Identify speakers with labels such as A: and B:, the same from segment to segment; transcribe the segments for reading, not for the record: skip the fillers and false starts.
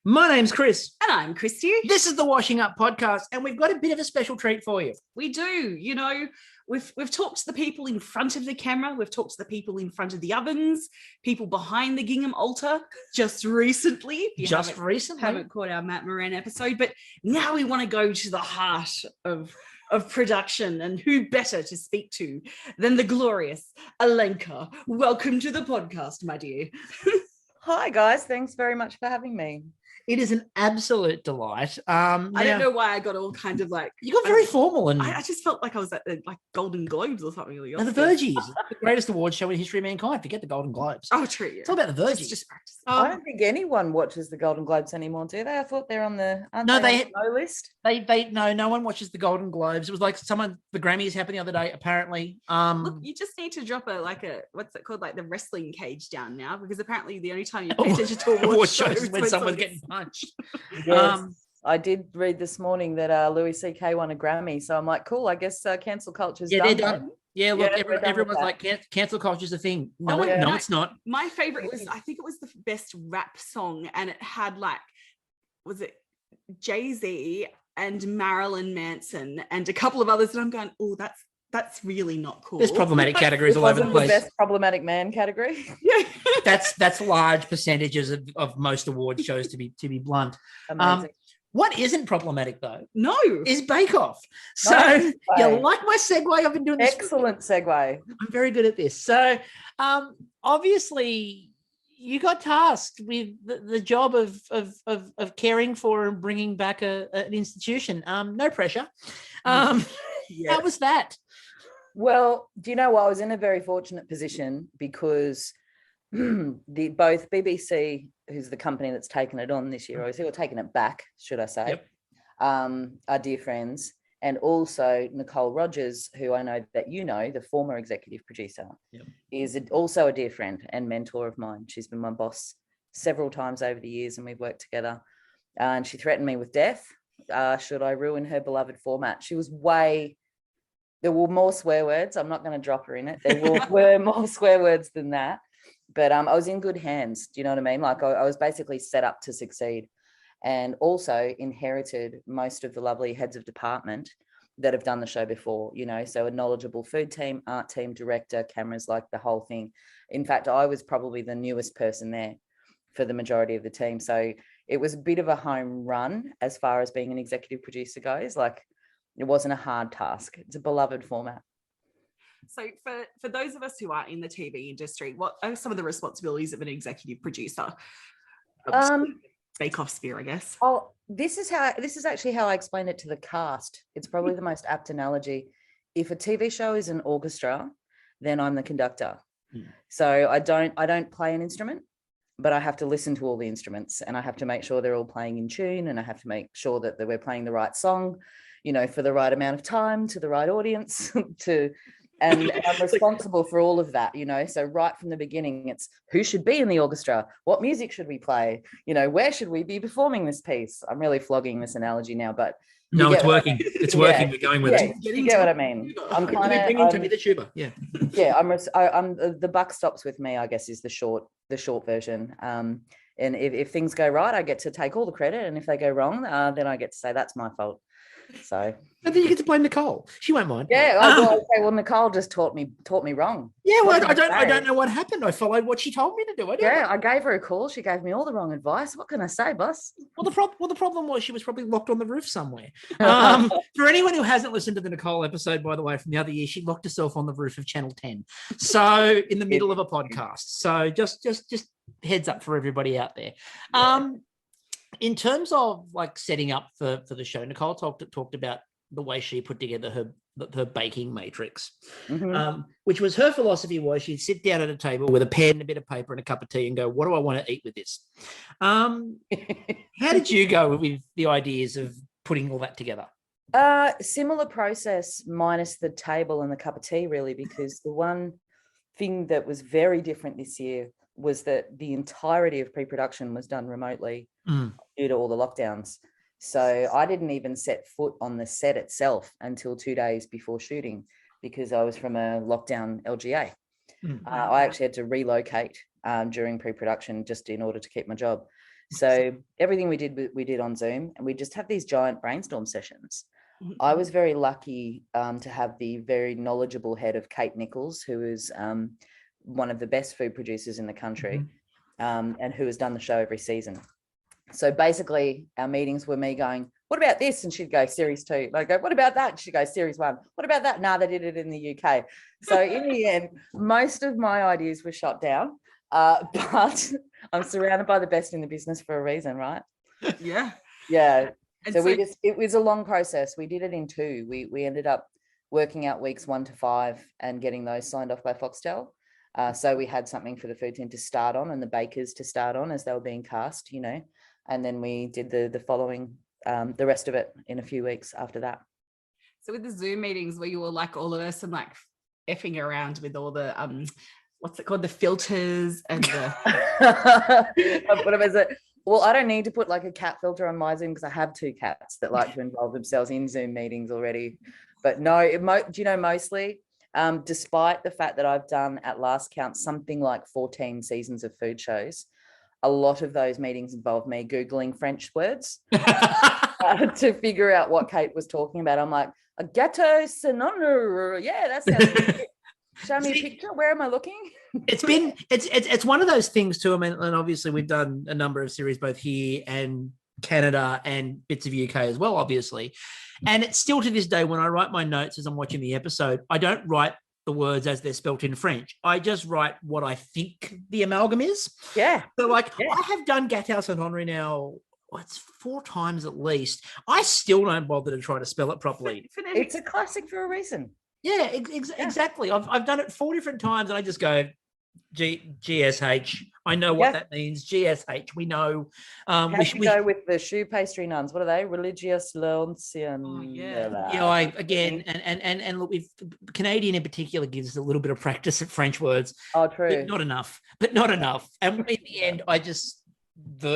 A: My name's Chris.
B: And I'm Kristie.
A: This is the Washing Up Podcast, and we've got a bit of a special treat for you.
B: We do. You know, we've talked to the people in front of the camera. We've talked to the people in front of the ovens, people behind the gingham altar just recently. Haven't caught our Matt Moran episode, but now we want to go to the heart of production, and who better to speak to than the glorious Alenka. Welcome to the podcast, my dear.
C: Hi guys, thanks very much for having me.
A: It is an absolute delight.
B: I don't know why I got all kind of like...
A: You got very formal. And
B: I just felt like I was at the Golden Globes or something.
A: And the Virgies, the greatest award show in history of mankind. Forget the Golden Globes.
B: Oh, true. Yeah.
A: It's all about the Virgies.
B: Just practice.
C: I don't think anyone watches the Golden Globes anymore, do they? I thought they're on the no list.
A: No one watches the Golden Globes. It was like the Grammys happened the other day, apparently.
B: Look, you just need to drop what's it called, like the wrestling cage down now, because apparently the only time you pay attention to award shows is when someone's getting punched.
C: Yes. I did read this morning that Louis C.K. won a Grammy, so I'm like, cool, I guess cancel culture's done.
A: They're done. Yeah, look, everyone's like, cancel culture's a thing. No, it's not.
B: My favorite was, I think it was the best rap song, and it had was it Jay-Z and Marilyn Manson and a couple of others, and I'm going, oh, that's really not cool.
A: There's problematic categories all over the place.
C: The best problematic man category.
B: Yeah.
A: That's large percentages of most award shows, to be blunt.
C: Amazing.
A: What isn't problematic though?
B: No,
A: is Bakeoff. So you like my segue? I've been doing this.
C: Excellent segue.
A: I'm very good at this. So obviously you got tasked with the job of caring for and bringing back an institution. No pressure. How was that?
C: Well, do you know what? I was in a very fortunate position because both BBC, who's the company that's taken it on this year, obviously, or taken it back, should I say, are dear friends. And also Nicole Rogers, who I know that you know, the former executive producer, is also a dear friend and mentor of mine. She's been my boss several times over the years, and we've worked together. And she threatened me with death should I ruin her beloved format. She was there were more swear words. I'm not going to drop her in it. There were more swear words than that. But I was in good hands. Do you know what I mean? Like I was basically set up to succeed, and also inherited most of the lovely heads of department that have done the show before, you know, so a knowledgeable food team, art team, director, cameras, like the whole thing. In fact, I was probably the newest person there for the majority of the team. So it was a bit of a home run as far as being an executive producer goes. Like it wasn't a hard task. It's a beloved format.
B: So for those of us who are in the TV industry, what are some of the responsibilities of an executive producer? Bakeoff sphere, I guess.
C: Oh, this is actually how I explain it to the cast. It's probably the most apt analogy. If a TV show is an orchestra, then I'm the conductor. So I don't play an instrument, but I have to listen to all the instruments, and I have to make sure they're all playing in tune, and I have to make sure that we're playing the right song, you know, for the right amount of time to the right audience and I'm responsible for all of that, you know. So right from the beginning, it's who should be in the orchestra, what music should we play, you know, where should we be performing this piece. I'm really flogging this analogy now, but
A: no, it's working. It's working. We're going with it.
C: You get what I mean? I'm kind of
A: bringing to me the tuba. Yeah.
C: I'm the buck stops with me, I guess, is the short version. And if things go right, I get to take all the credit, and if they go wrong, then I get to say that's my fault. So
A: but then you get to blame Nicole. She won't mind.
C: Yeah. Well, Nicole just taught me wrong.
A: Yeah. Well, I don't know what happened. I followed what she told me to do.
C: I gave her a call. She gave me all the wrong advice. What can I say, boss?
A: Well, the problem was she was probably locked on the roof somewhere. For anyone who hasn't listened to the Nicole episode, by the way, from the other year, she locked herself on the roof of Channel 10. So in the middle of a podcast. So just heads up for everybody out there. In terms of like setting up for the show, Nicole talked about the way she put together her baking matrix, which was her philosophy was she'd sit down at a table with a pen, a bit of paper, and a cup of tea, and go, "What do I want to eat with this?" How did you go with the ideas of putting all that together?
C: Similar process, minus the table and the cup of tea, really, because the one thing that was very different this year was that the entirety of pre-production was done remotely due to all the lockdowns. So I didn't even set foot on the set itself until 2 days before shooting, because I was from a lockdown LGA. I actually had to relocate during pre-production, just in order to keep my job. So everything we did on Zoom, and we just have these giant brainstorm sessions. I was very lucky to have the very knowledgeable head of Kate Nichols, who is one of the best food producers in the country, and who has done the show every season. So basically our meetings were me going, what about this? And she'd go, series 2. And I'd go, what about that? She'd go, series 1. What about that? No, they did it in the UK. So in the end, most of my ideas were shot down, but I'm surrounded by the best in the business for a reason, right?
B: Yeah.
C: Yeah. And so it was a long process. We did it in 2. We ended up working out weeks 1 to 5 and getting those signed off by Foxtel. So we had something for the food team to start on and the bakers to start on as they were being cast, and then we did the following, the rest of it in a few weeks after that.
B: So with the Zoom meetings where you were like all of us and like effing around with all the, what's it called? The filters and the...
C: What was it? Well, I don't need to put like a cat filter on my Zoom because I have 2 cats that like to involve themselves in Zoom meetings already. But no, do you know, mostly, despite the fact that I've done at last count something like 14 seasons of food shows, a lot of those meetings involve me Googling French words to figure out what Kate was talking about. I'm like, a gâteau synonyme. Yeah, that sounds good. Show me a picture. Where am I looking?
A: It's one of those things too. I mean, and obviously we've done a number of series both here and Canada and bits of UK as well, obviously. And it's still to this day when I write my notes as I'm watching the episode, I don't write the words as they're spelt in French. I just write what I think the amalgam is.
C: Yeah.
A: So I have done Gâteau Saint-Henri now, it's 4 times at least. I still don't bother to try to spell it properly.
C: It's a classic for a reason.
A: Yeah, exactly. I've done it 4 different times and I just go GSH. I know what that means. GSH. We know.
C: We should go with the choux pastry nuns. What are they? Religious l'ancien.
B: Oh, yeah.
A: And look, Canadian in particular gives us a little bit of practice at French words.
C: Oh, true.
A: But not enough. And in the end, I just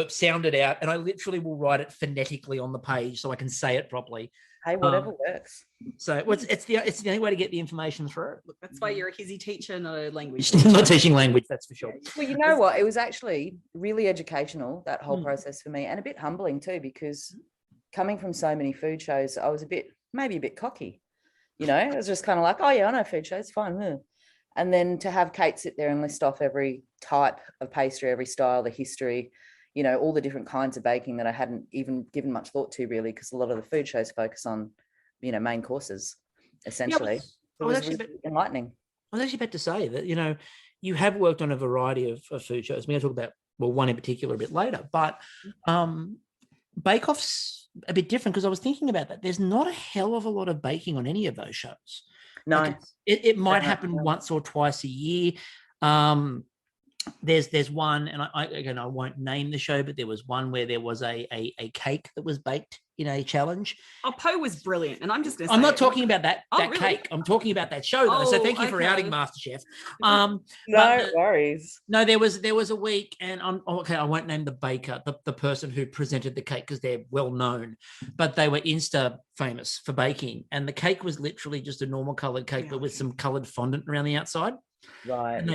A: sound it out, and I literally will write it phonetically on the page so I can say it properly.
C: Hey, whatever works.
A: So it's the only way to get the information through.
B: Look, that's why you're a Kizzy teacher, not a language
A: teacher. Not teaching language, that's for sure.
C: Well, you know what? It was actually really educational, that whole process for me, and a bit humbling too, because coming from so many food shows, I was maybe a bit cocky. I was just kind of like, oh yeah, I know food shows, fine. And then to have Kate sit there and list off every type of pastry, every style, the history, all the different kinds of baking that I hadn't even given much thought to really, because a lot of the food shows focus on, main courses, essentially. It was really enlightening.
A: I was actually about to say that, you have worked on a variety of food shows. We're going to talk about, one in particular a bit later, but Bakeoff's a bit different because I was thinking about that. There's not a hell of a lot of baking on any of those shows.
C: No.
A: Like it might happen once or twice a year. There's one, and I won't name the show, but there was one where there was a cake that was baked in a challenge.
B: Oh, Poe was brilliant, and I'm just going to say,
A: I'm not talking about that
B: really?
A: Cake. I'm talking about that show though. So thank you for outing MasterChef.
C: No worries.
A: No, there was a week, and I won't name the baker, the person who presented the cake because they're well known, but they were Insta famous for baking, and the cake was literally just a normal coloured cake, but with some coloured fondant around the outside.
C: Right.
A: And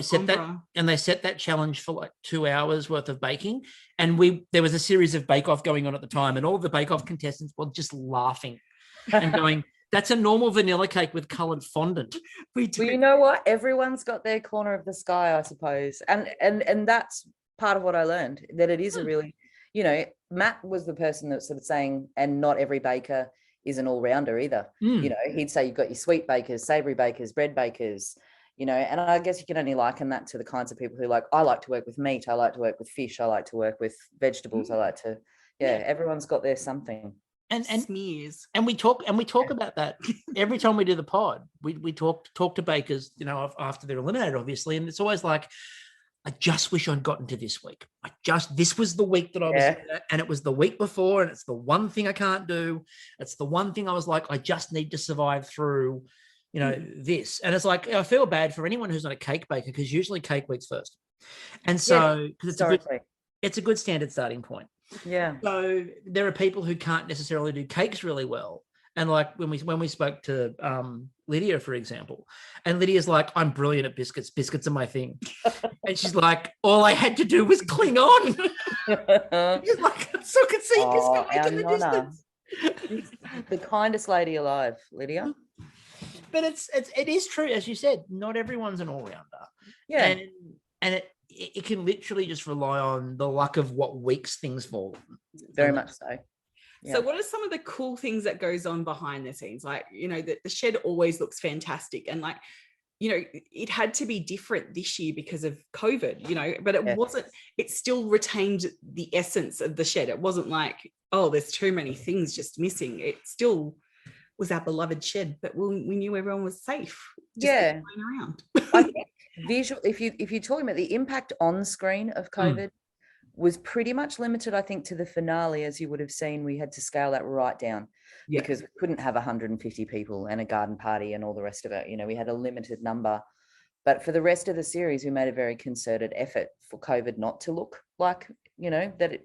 A: they set that challenge for like 2 hours worth of baking. And there was a series of Bake-Off going on at the time, and all the Bake-Off contestants were just laughing and going, that's a normal vanilla cake with coloured fondant.
C: Well, you know what? Everyone's got their corner of the sky, I suppose. And that's part of what I learned, that it is a really, Matt was the person that was sort of saying, and not every baker is an all-rounder either. He'd say you've got your sweet bakers, savoury bakers, bread bakers, and I guess you can only liken that to the kinds of people who I like to work with meat, I like to work with fish, I like to work with vegetables, I like to, everyone's got their something.
B: And smears.
A: And we talk about that every time we do the pod. We talk to bakers, after they're eliminated, obviously, and it's always like, I just wish I'd gotten to this week. This was the week that I was at, and it was the week before, and it's the one thing I can't do. It's the one thing I was like, I just need to survive through. This. And it's like, I feel bad for anyone who's not a cake baker, because usually cake week's first. And so, because it's a good standard starting point.
C: Yeah.
A: So there are people who can't necessarily do cakes really well. And like when we spoke to Lydia, for example, and Lydia's like, I'm brilliant at biscuits. Biscuits are my thing. And she's like, all I had to do was cling on. She's like, I still can see biscuit making in the distance.
C: The kindest lady alive, Lydia.
A: But it is true, as you said, not everyone's an all-rounder.
C: Yeah.
A: And it can literally just rely on the luck of what weeks things fall.
C: Very much so.
B: Yeah. So what are some of the cool things that goes on behind the scenes? Like, you know, the shed always looks fantastic. And like, you know, it had to be different this year because of COVID, you know, but it wasn't, it still retained the essence of the shed. It wasn't like, oh, there's too many things just missing. It still was our beloved shed, but we knew everyone was safe. Just around.
C: I think visual, if you're talking about the impact on screen of COVID, was pretty much limited, I think, to the finale. As you would have seen, we had to scale that right down because we couldn't have 150 people and a garden party and all the rest of it. You know, we had a limited number. But for the rest of the series, we made a very concerted effort for COVID not to look like, you know, that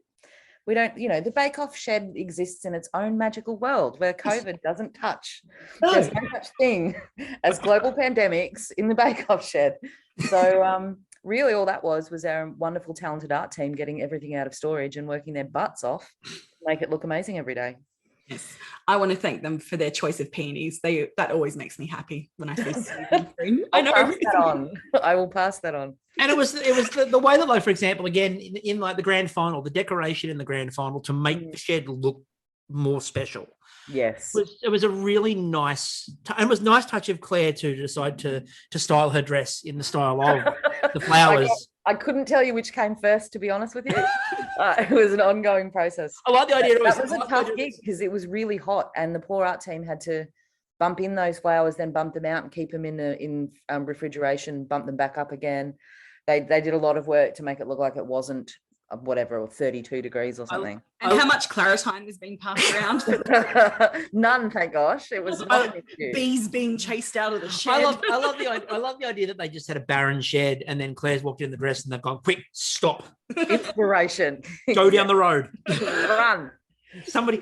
C: we don't, you know, the Bakeoff shed exists in its own magical world where COVID doesn't touch. There's no such thing as global pandemics in the Bakeoff shed. So, really all that was our wonderful, talented art team getting everything out of storage and working their butts off to make it look amazing every day.
B: Yes. I want to thank them for their choice of peonies. That always makes me happy when I see them. I know.
C: I will pass that on.
A: And it was the way that, like, for example, again, in like the grand final, the decoration in the grand final to make the shed look more special.
C: Yes.
A: It was a really nice, and it was a nice touch of Claire to decide to style her dress in the style of the flowers.
C: I couldn't tell you which came first, to be honest with you. It was an ongoing process.
A: I like the idea.
C: That was a tough gig because it was really hot, and the poor art team had to bump in those flowers, then bump them out and keep them in refrigeration, bump them back up again. They did a lot of work to make it look like it wasn't whatever, 32 degrees or something.
B: And how much Claritine was being passed around?
C: None, thank gosh. It was
B: bees being chased out of the shed.
A: I love the idea that they just had a barren shed, and then Claire's walked in the dress and they've gone, quick, stop.
C: Inspiration.
A: Go down the road.
C: Run.
A: Somebody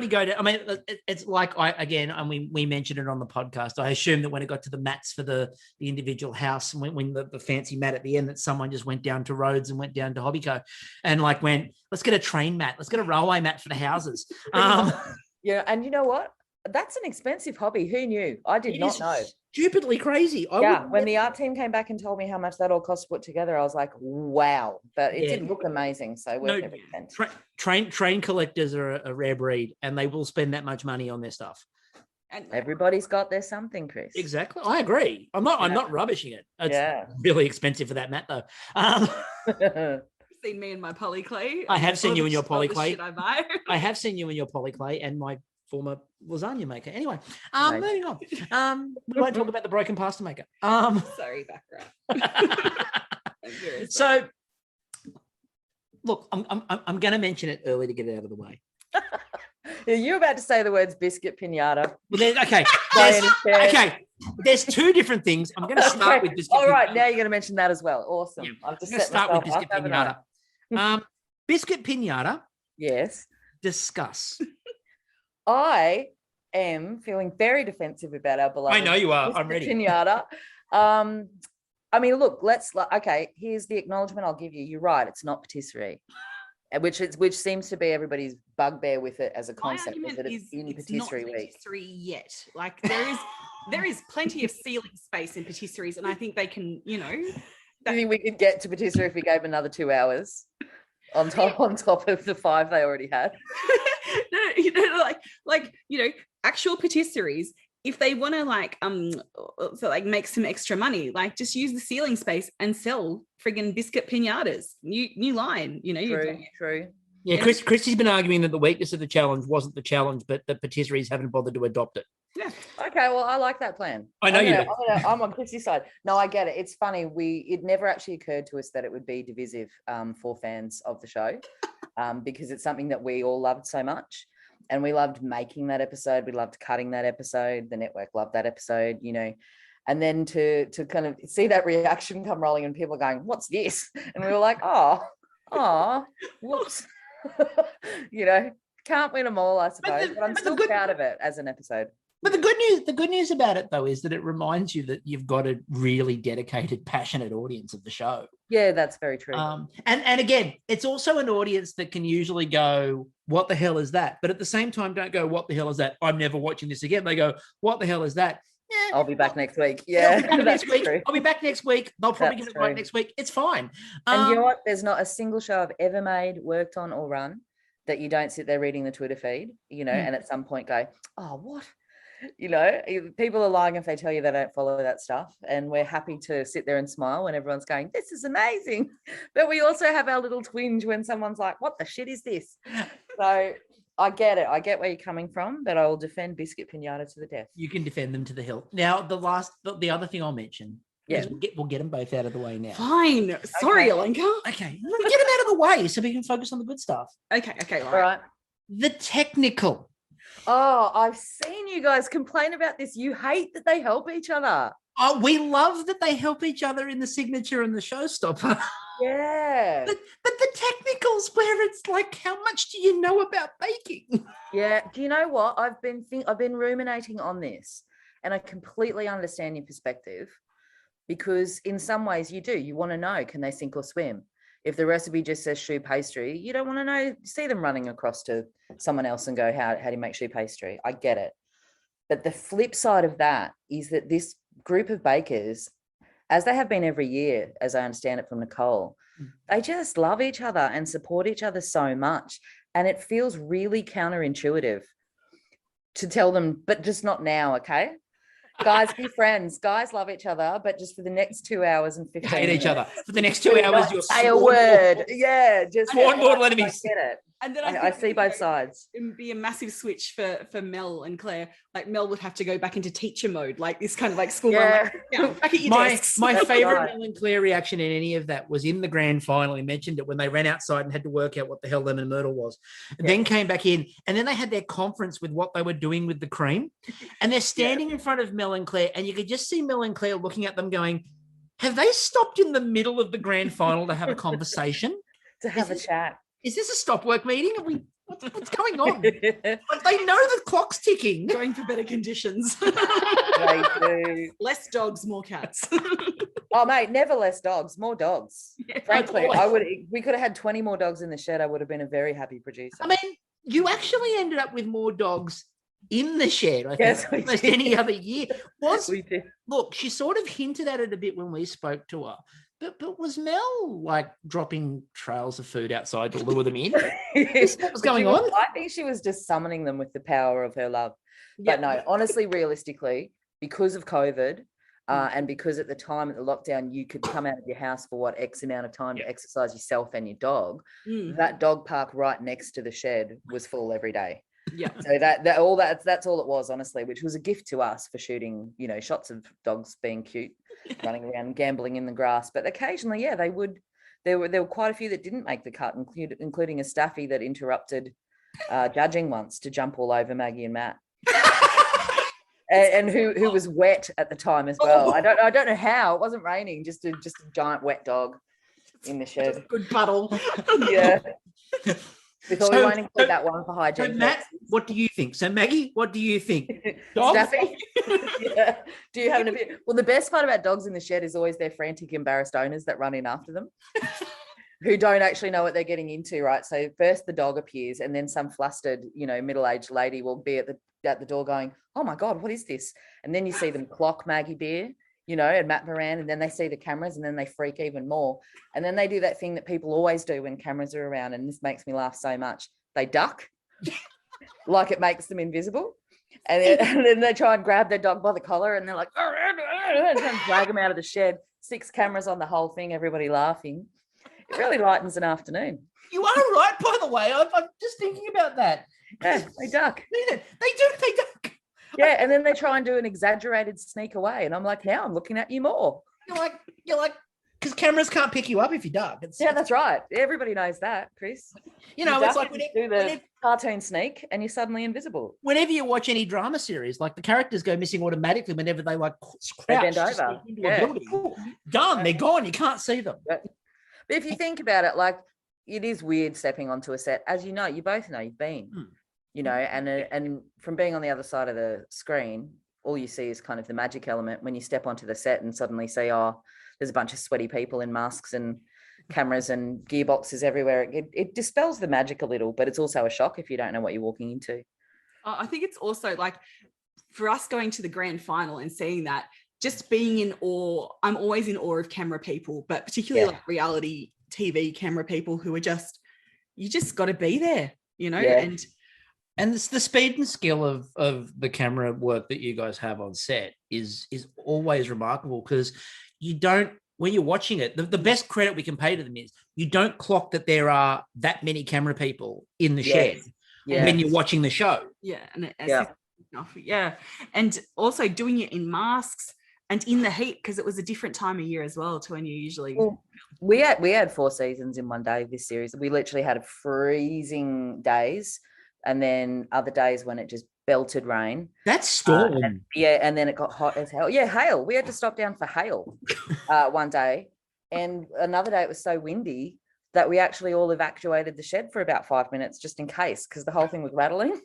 A: go down. I mean, it's like and we mentioned it on the podcast. I assume that when it got to the mats for the individual house, when the fancy mat at the end, that someone just went down to Rhodes and went down to Hobbyco and like went, let's get a train mat, let's get a railway mat for the houses.
C: Yeah, and you know what? That's an expensive hobby. Who knew? I did not know.
A: Stupidly crazy.
C: When the art team came back and told me how much that all cost to put together, I was like, wow. But it did look amazing. So worth every cent.
A: Train collectors are a rare breed, and they will spend that much money on their stuff.
C: And everybody's got their something, Chris.
A: Exactly. I agree. I'm not rubbishing it. It's really expensive for that mat though.
B: Seen me in my polyclay.
A: I have seen you in your polyclay.
B: I
A: have seen you in your polyclay and my former lasagna maker. Anyway, moving on. We won't talk about the broken pasta maker.
B: Sorry, background.
A: So, look, I'm going to mention it early to get it out of the way.
C: You're about to say the words biscuit pinata.
A: Well, okay. There's two different things. I'm going to start with biscuit.
C: All right, now you're going to mention that as well. Awesome.
A: Yeah, I'm just going to start with biscuit pinata. Biscuit pinata.
C: Yes.
A: Discuss.
C: I am feeling very defensive about our beloved.
A: I know you are. I'm ready.
C: Pinata. I mean, look, here's the acknowledgement I'll give you. You're right. It's not patisserie, which seems to be everybody's bugbear with it as a concept.
B: It's not patisserie yet. Like there is plenty of ceiling space in patisseries, and I think they can, you know.
C: I think we could get to patisserie if we gave another 2 hours on top of the 5 they already had.
B: No, you know, actual patisseries, if they want to make some extra money, like just use the ceiling space and sell friggin' biscuit pinatas. New line, you know.
C: True.
A: Yeah, Kristie's been arguing that the weakness of the challenge wasn't the challenge, but the patisseries haven't bothered to adopt it.
B: Yeah.
C: Okay, well, I like that plan.
A: I know you do.
C: I'm on Kristie's side. No, I get it. It's funny. It never actually occurred to us that it would be divisive for fans of the show, because it's something that we all loved so much. And we loved making that episode. We loved cutting that episode. The network loved that episode, you know. And then to kind of see that reaction come rolling and people going, what's this? And we were like, oh, whoops. You know, can't win them all, I suppose, but I'm still proud of it as an episode.
A: But the good news about it, though, is that it reminds you that you've got a really dedicated, passionate audience of the show.
C: Yeah, that's very true.
A: And again, it's also an audience that can usually go, what the hell is that? But at the same time, don't go, what the hell is that? I'm never watching this again. They go, what the hell is that? Yeah,
C: I'll be back next week. Yeah,
A: next week. I'll be back next week. They'll probably get it right next week. It's fine.
C: And you know what? There's not a single show I've ever made, worked on, or run that you don't sit there reading the Twitter feed, and at some point go, oh, what? People are lying if they tell you they don't follow that stuff. And we're happy to sit there and smile when everyone's going, this is amazing. But we also have our little twinge when someone's like, what the shit is this? So I get it. I get where you're coming from, but I will defend Biscuit Pinata to the death.
A: You can defend them to the hill. Now, the other thing I'll mention is we'll get them both out of the way now.
B: Fine. Sorry, Alenka.
A: Okay. Get them out of the way so we can focus on the good stuff.
B: Okay.
C: All right.
A: The technical.
C: Oh, I've seen you guys complain about this. You hate that they help each other.
A: Oh, we love that they help each other in the signature and the showstopper.
C: Yeah.
A: But the technicals where it's like, how much do you know about baking?
C: Yeah. Do you know what? I've been ruminating on this, and I completely understand your perspective, because in some ways you want to know, can they sink or swim? If the recipe just says choux pastry, you don't want to know, see them running across to someone else and go, how do you make choux pastry? I get it. But the flip side of that is that this group of bakers, as they have been every year, as I understand it from Nicole, they just love each other and support each other so much. And it feels really counterintuitive to tell them, but just not now, okay? Guys, be friends. Guys love each other, but just for the next 2 hours and 15
A: hate
C: minutes.
A: each other. For the next 2 hours, you're
C: say a word. Yeah, just
A: one more enemies.
C: Get it.
B: And then
C: I see both sides.
B: It would be a massive switch for Mel and Claire. Like Mel would have to go back into teacher mode, like this kind of like school run, like, back at your desks.
A: My favorite Mel and Claire reaction in any of that was in the grand final. He mentioned it when they ran outside and had to work out what the hell lemon myrtle was. Then came back in, and then they had their conference with what they were doing with the cream. And they're standing in front of Mel and Claire, and you could just see Mel and Claire looking at them going, have they stopped in the middle of the grand final to have a conversation?
C: To have a chat.
A: Is this a stop work meeting? What's going on? But they know the clock's ticking.
B: Going for better conditions.
C: They do.
B: Less dogs, more cats.
C: Oh, mate, never less dogs, more dogs.
B: Yeah,
C: frankly, we could have had 20 more dogs in the shed. I would have been a very happy producer.
A: I mean, you actually ended up with more dogs in the shed, I think, almost any other year.
C: We did.
A: Look, she sort of hinted at it a bit when we spoke to her. But was Mel like dropping trails of food outside to lure them in? What was going on?
C: I think she was just summoning them with the power of her love. But no, honestly, realistically, because of COVID and because at the time of the lockdown, you could come out of your house for X amount of time to exercise yourself and your dog. That dog park right next to the shed was full every day.
B: Yeah.
C: So that's all it was, honestly, which was a gift to us for shooting, shots of dogs being cute, running around gambling in the grass. But occasionally, they would. There were quite a few that didn't make the cut, including a staffy that interrupted judging once to jump all over Maggie and Matt. and who was wet at the time as well. I don't know how. It wasn't raining, just a giant wet dog in the shed.
B: Just a good puddle.
C: Yeah. We thought we won't include that one for hygiene.
A: So Matt, what do you think? So Maggie, what do you think?
C: Staffy? Yeah. Do you have an opinion? Well, the best part about dogs in the shed is always their frantic, embarrassed owners that run in after them, who don't actually know what they're getting into, right? So first the dog appears, and then some flustered, middle-aged lady will be at the door going, "Oh my God, what is this?" And then you see them clock Maggie Beer, and Matt Moran, and then they see the cameras, and then they freak even more. And then they do that thing that people always do when cameras are around, and this makes me laugh so much. They duck, like it makes them invisible. And then they try and grab their dog by the collar, and they're like, and drag them out of the shed. 6 cameras on the whole thing, everybody laughing. It really lightens an afternoon.
A: You are right, by the way. I'm just thinking about that.
C: Yeah, they duck.
A: They duck.
C: Yeah, and then they try and do an exaggerated sneak away, and I'm like, now I'm looking at you more.
A: You're like, because cameras can't pick you up if you duck.
C: Yeah, that's right. Everybody knows that, Chris.
A: It's like
C: whenever cartoon sneak, and you're suddenly invisible.
A: Whenever you watch any drama series, like the characters go missing automatically whenever they crouch,
C: they bend over.
A: Done. They're gone. You can't see them.
C: But if you think about it, like, it is weird stepping onto a set, as you both know, you've been. you know, and from being on the other side of the screen, all you see is kind of the magic element when you step onto the set and suddenly see, oh, there's a bunch of sweaty people in masks and cameras and gearboxes everywhere. It dispels the magic a little, but it's also a shock if you don't know what you're walking into.
B: I think it's also like, for us going to the grand final and seeing that, just being in awe. I'm always in awe of camera people, but particularly like reality TV camera people who are you just got to be there, you know.
A: And it's the speed and skill of the camera work that you guys have on set is always remarkable, because you don't, when you're watching it, the best credit we can pay to them is you don't clock that there are that many camera people in the shed when you're watching the show.
B: And also doing it in masks and in the heat, because it was a different time of year as well to when you usually.
C: Well, we had 4 seasons in one day this series. We literally had freezing days, and then other days when it just belted rain.
A: That's storm.
C: And then it got hot as hell. Yeah, hail. We had to stop down for hail one day, and another day it was so windy that we actually all evacuated the shed for about 5 minutes just in case, because the whole thing was rattling.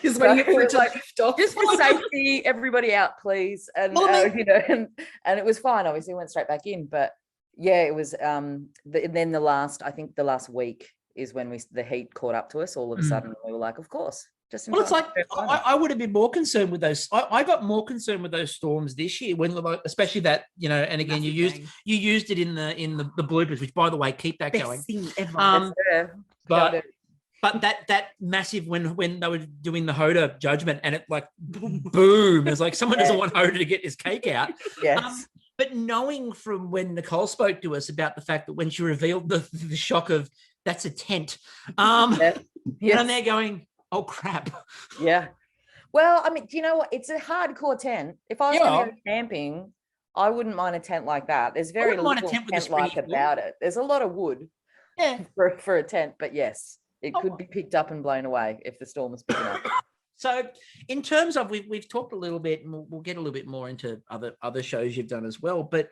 B: Just waiting for it to lift off.
C: Just for safety, everybody out, please. And you know, and it was fine. Obviously, went straight back in. But yeah, it was. Then the last week is when the heat caught up to us. All of a sudden, we were like, of course. Just
A: it's like I would have been more concerned with those. I got more concerned with those storms this year, when, especially that, you know. And again, you used it in the bloopers, which, by the way, keep that
B: Best
A: going.
B: thing ever.
A: But that massive, when they were doing the Hoda judgment, and it like boom, it's like someone doesn't want Hoda to get his cake out.
C: Yes.
A: But knowing from when Nicole spoke to us about the fact that when she revealed the shock of that's a tent, and they're going, oh crap.
C: Yeah. Well, I mean, do you know what? It's a hardcore tent. If I was going to go camping, I wouldn't mind a tent like that. There's very little tent-like about it. There's a lot of wood for a tent, but yes, it could be picked up and blown away if the storm is picking up.
A: So in terms of, we've talked a little bit, and we'll get a little bit more into other shows you've done as well, but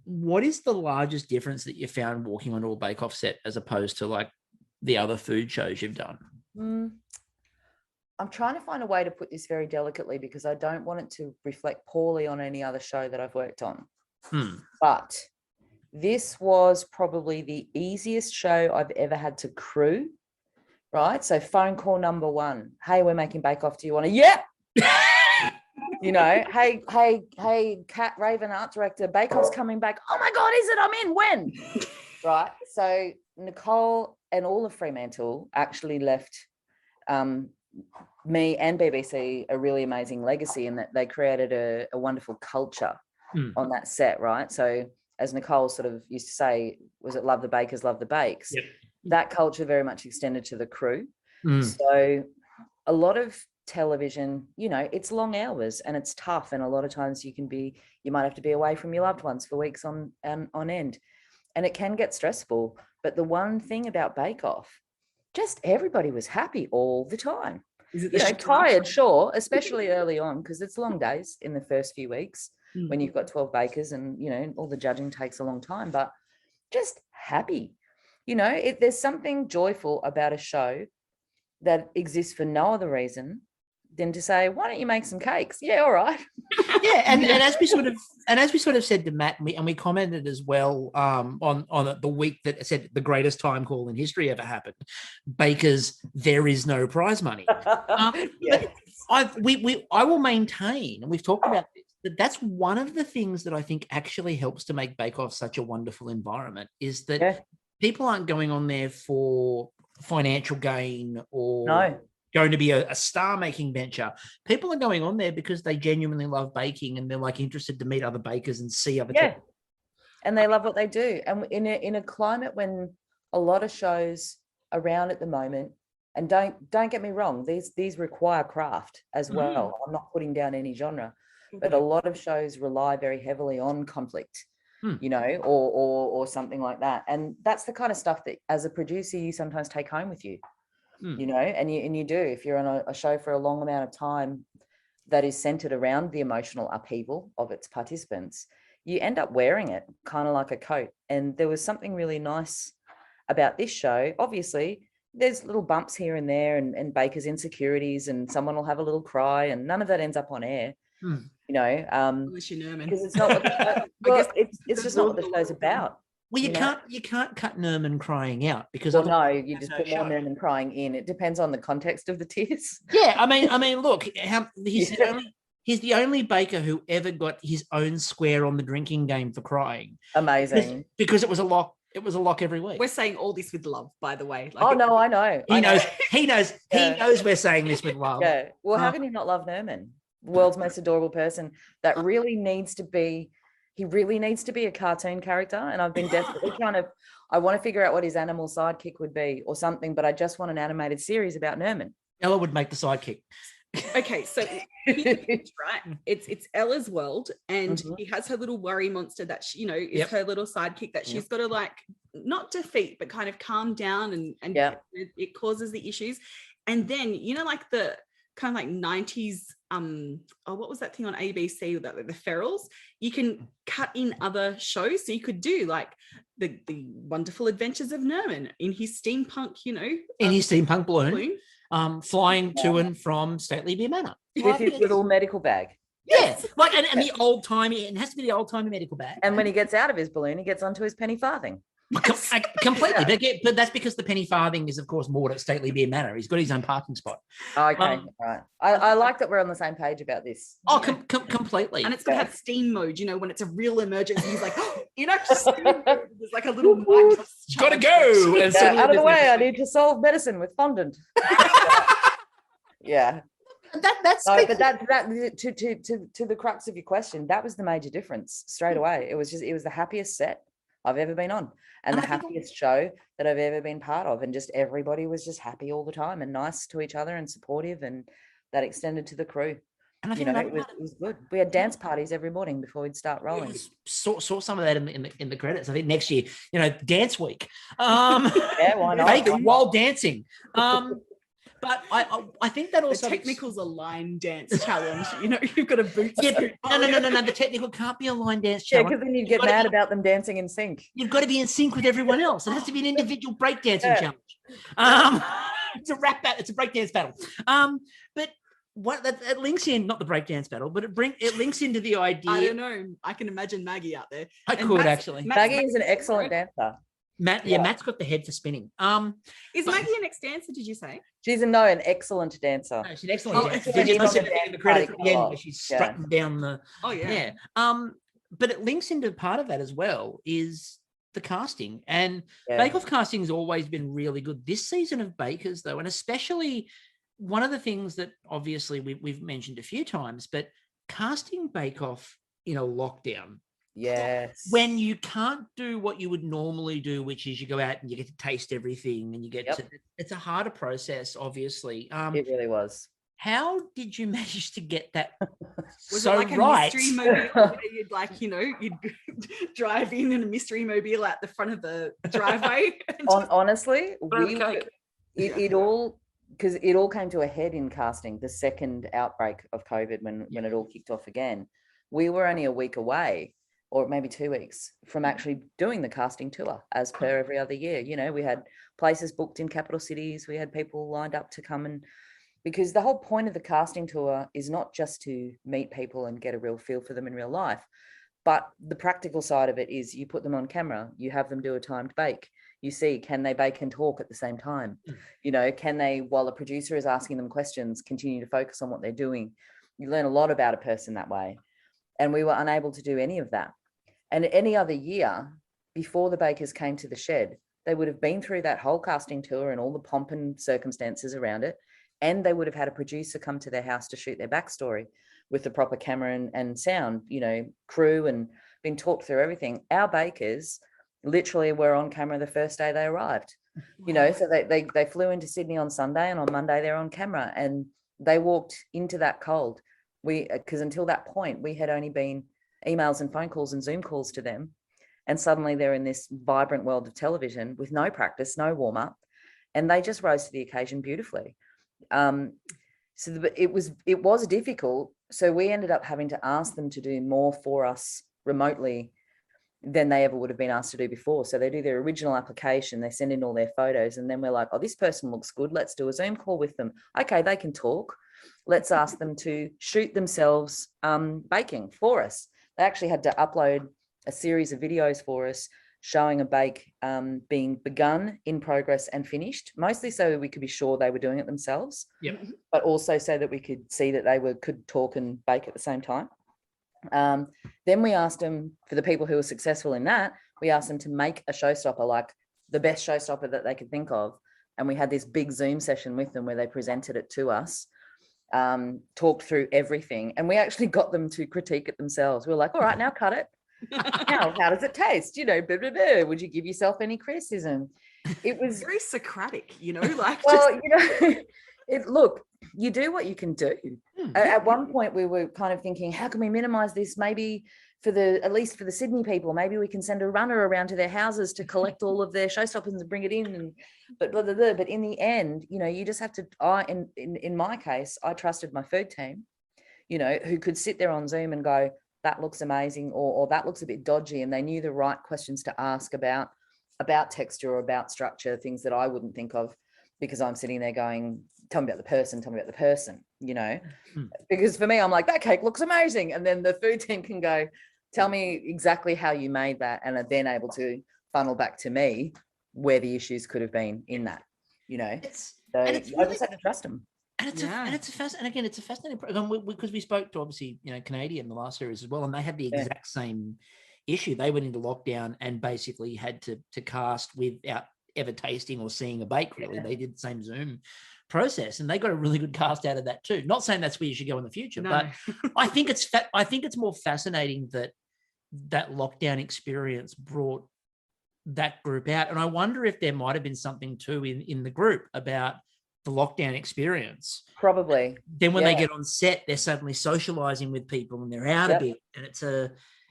A: what is the largest difference that you found walking onto a Bakeoff set as opposed to like the other food shows you've done?
C: I'm trying to find a way to put this very delicately, because I don't want it to reflect poorly on any other show that I've worked on. But this was probably the easiest show I've ever had to crew. Right. So phone call number 1. Hey, we're making Bakeoff. Do you want to? Yep. You know, hey, Kat Raven, art director, Bakeoff's coming back. Oh my God, is it? I'm in. When? Right. So Nicole and all of Fremantle actually left me and BBC a really amazing legacy, in that they created a wonderful culture on that set. Right. So as Nicole sort of used to say, was it love the bakers, love the bakes?
A: Yep.
C: That culture very much extended to the crew. So a lot of television, you know, it's long hours and it's tough. And a lot of times you might have to be away from your loved ones for weeks on end. And it can get stressful. But the one thing about Bakeoff, just everybody was happy all the time.
B: Is it
C: tired, sure, especially early on, because it's long days in the first few weeks when you've got 12 bakers and, you know, all the judging takes a long time, but just happy. You know, there's something joyful about a show that exists for no other reason than to say, why don't you make some cakes? Yeah, all right.
A: Yeah, and as we sort of said to Matt, and we commented as well on the week that said the greatest time call in history ever happened, bakers, there is no prize money. But I will maintain, and we've talked about this, that's one of the things that I think actually helps to make Bakeoff such a wonderful environment, is that people aren't going on there for financial gain or going to be a star-making venture. People are going on there because they genuinely love baking, and they're like interested to meet other bakers and see other people.
C: And they love what they do. And in a climate when a lot of shows around at the moment, and don't get me wrong, these require craft as well. I'm not putting down any genre, but a lot of shows rely very heavily on conflict. You know, or something like that. And that's the kind of stuff that as a producer, you sometimes take home with you, you know, and you do, if you're on a show for a long amount of time that is centered around the emotional upheaval of its participants, you end up wearing it kind of like a coat. And there was something really nice about this show. Obviously, there's little bumps here and there, and bakers' insecurities, and someone will have a little cry, and none of that ends up on air. You know,
B: unless you're Nerman.
C: because it's not what it's just not what the show's about.
A: Well, you can't cut Nerman crying out because
C: you just put more Nerman crying in. It depends on the context of the tears.
A: Yeah, I mean, look, he's the only baker who ever got his own square on the drinking game for crying.
C: Amazing,
A: because it was a lock. It was a lock every week.
B: We're saying all this with love, by the way.
C: I know.
A: He knows we're saying this with love.
C: Yeah. Well, how can you not love Nerman? World's most adorable person that really needs to be. He really needs to be a cartoon character, and I've been desperately I want to figure out what his animal sidekick would be or something, but I just want an animated series about Nerman.
A: Ella would make the sidekick.
B: Okay, so right, it's Ella's world, and he has her little worry monster that she, is her little sidekick that she's got to like not defeat, but kind of calm down, and it causes the issues. And then like the kind of like 90s what was that thing on ABC that the ferals, you can cut in other shows, so you could do like the wonderful adventures of Nerman in his steampunk
A: in his steampunk balloon. Flying to and from Stately Beer Manor
C: with his little medical bag.
A: Yes, like and the old timey. It has to be the old timey medical bag.
C: And when he gets out of his balloon, he gets onto his penny farthing.
A: Completely, but that's because the penny farthing is, of course, moored at Stately Beer Manor. He's got his own parking spot.
C: Okay, right. I like that we're on the same page about this.
A: Oh, completely.
B: And it's got to have steam mode. When it's a real emergency, he's like, steam mode. There's like a little mic.
A: Got to go. And
C: out of the way. I need to solve medicine with fondant. Yeah.
A: That's
C: but that to the crux of your question, that was the major difference straight away. It was the happiest set I've ever been on, and the happiest show that I've ever been part of, and just everybody was just happy all the time and nice to each other and supportive, and that extended to the crew. And I think it was good. We had dance parties every morning before we'd start rolling.
A: Saw some of that in the credits. I think next year, dance week.
C: Yeah, why not?
A: Bake while dancing. But I think that also
B: the technical's a line dance challenge. You've got a boot.
A: Yeah, no. The technical can't be a line dance challenge.
C: Yeah, because then you'd get mad about them dancing in sync.
A: You've got to be in sync with everyone else. It has to be an individual breakdancing challenge. It's a rap battle. It's a breakdance battle. But what that links in, not the breakdance battle, but it links into the idea.
B: I don't know. I can imagine Maggie out there.
A: Actually.
C: Maggie is an excellent dancer.
A: Matt's got the head for spinning.
B: Is Maggie an ex-dancer, did you say?
C: She's an excellent dancer.
A: No, she's an excellent dancer. Did you listen to the credits at the end where she's strutting down the...
B: Oh, yeah.
A: But it links into part of that as well is the casting. And Bakeoff casting has always been really good. This season of Bakers, though, and especially one of the things that obviously we've mentioned a few times, but casting Bakeoff in a lockdown.
C: Yes.
A: When you can't do what you would normally do, which is you go out and you get to taste everything and you get to, it's a harder process, obviously.
C: It really was.
A: How did you manage to get that
B: was
A: so
B: it like a
A: right?
B: Mystery mobile where you'd drive in a mystery mobile at the front of the driveway?
C: Honestly, it all came to a head in casting the second outbreak of COVID when it all kicked off again. We were only a week away, or maybe 2 weeks, from actually doing the casting tour as per every other year. We had places booked in capital cities. We had people lined up to come, and because the whole point of the casting tour is not just to meet people and get a real feel for them in real life, but the practical side of it is you put them on camera, you have them do a timed bake. You see, can they bake and talk at the same time? Can they, while the producer is asking them questions, continue to focus on what they're doing? You learn a lot about a person that way. And we were unable to do any of that. And any other year, before the bakers came to the shed, they would have been through that whole casting tour and all the pomp and circumstances around it. And they would have had a producer come to their house to shoot their backstory with the proper camera and sound, crew, and been talked through everything. Our bakers literally were on camera the first day they arrived. So they flew into Sydney on Sunday, and on Monday they're on camera, and they walked into that cold. Because until that point, we had only been emails and phone calls and Zoom calls to them. And suddenly they're in this vibrant world of television with no practice, no warm up. And they just rose to the occasion beautifully. So it was difficult. So we ended up having to ask them to do more for us remotely than they ever would have been asked to do before. So they do their original application, they send in all their photos, and then we're like, oh, this person looks good. Let's do a Zoom call with them. Okay, they can talk. Let's ask them to shoot themselves baking for us. They actually had to upload a series of videos for us showing a bake being begun, in progress, and finished, mostly so we could be sure they were doing it themselves, but also so that we could see that they could talk and bake at the same time. Then we asked them, for the people who were successful in that, we asked them to make a showstopper, like the best showstopper that they could think of. And we had this big Zoom session with them where they presented it to us, talked through everything. And we actually got them to critique it themselves. We were like, all right, now cut it. Now, how does it taste? You know, blah, blah, blah. Would you give yourself any criticism? It was
B: very Socratic, you know, like,
C: well, you know, look, you do what you can do. At one point we were kind of thinking, how can we minimize this? Maybe at least for the Sydney people, maybe we can send a runner around to their houses to collect all of their showstoppers and bring it in, but blah, blah, blah. But in the end, you know, you just have to, in my case, I trusted my food team, you know, who could sit there on Zoom and go, that looks amazing, or that looks a bit dodgy, and they knew the right questions to ask about texture or about structure, things that I wouldn't think of, because I'm sitting there going, tell me about the person, you know, because for me, I'm like, that cake looks amazing. And then the food team can go, tell me exactly how you made that. And are then able to funnel back to me where the issues could have been in that, you know. I just had to trust them.
A: And it's a fascinating program, because we spoke to, obviously, you know, Canadian, the last series as well, and they had the exact same issue. They went into lockdown and basically had to cast without ever tasting or seeing a bake, really. They did the same Zoom process, and they got a really good cast out of that too. Not saying that's where you should go in the future, but I think it's more fascinating that lockdown experience brought that group out. And I wonder if there might have been something too in the group about the lockdown experience.
C: Probably.
A: Then when they get on set, they're suddenly socializing with people and they're out a bit. And it's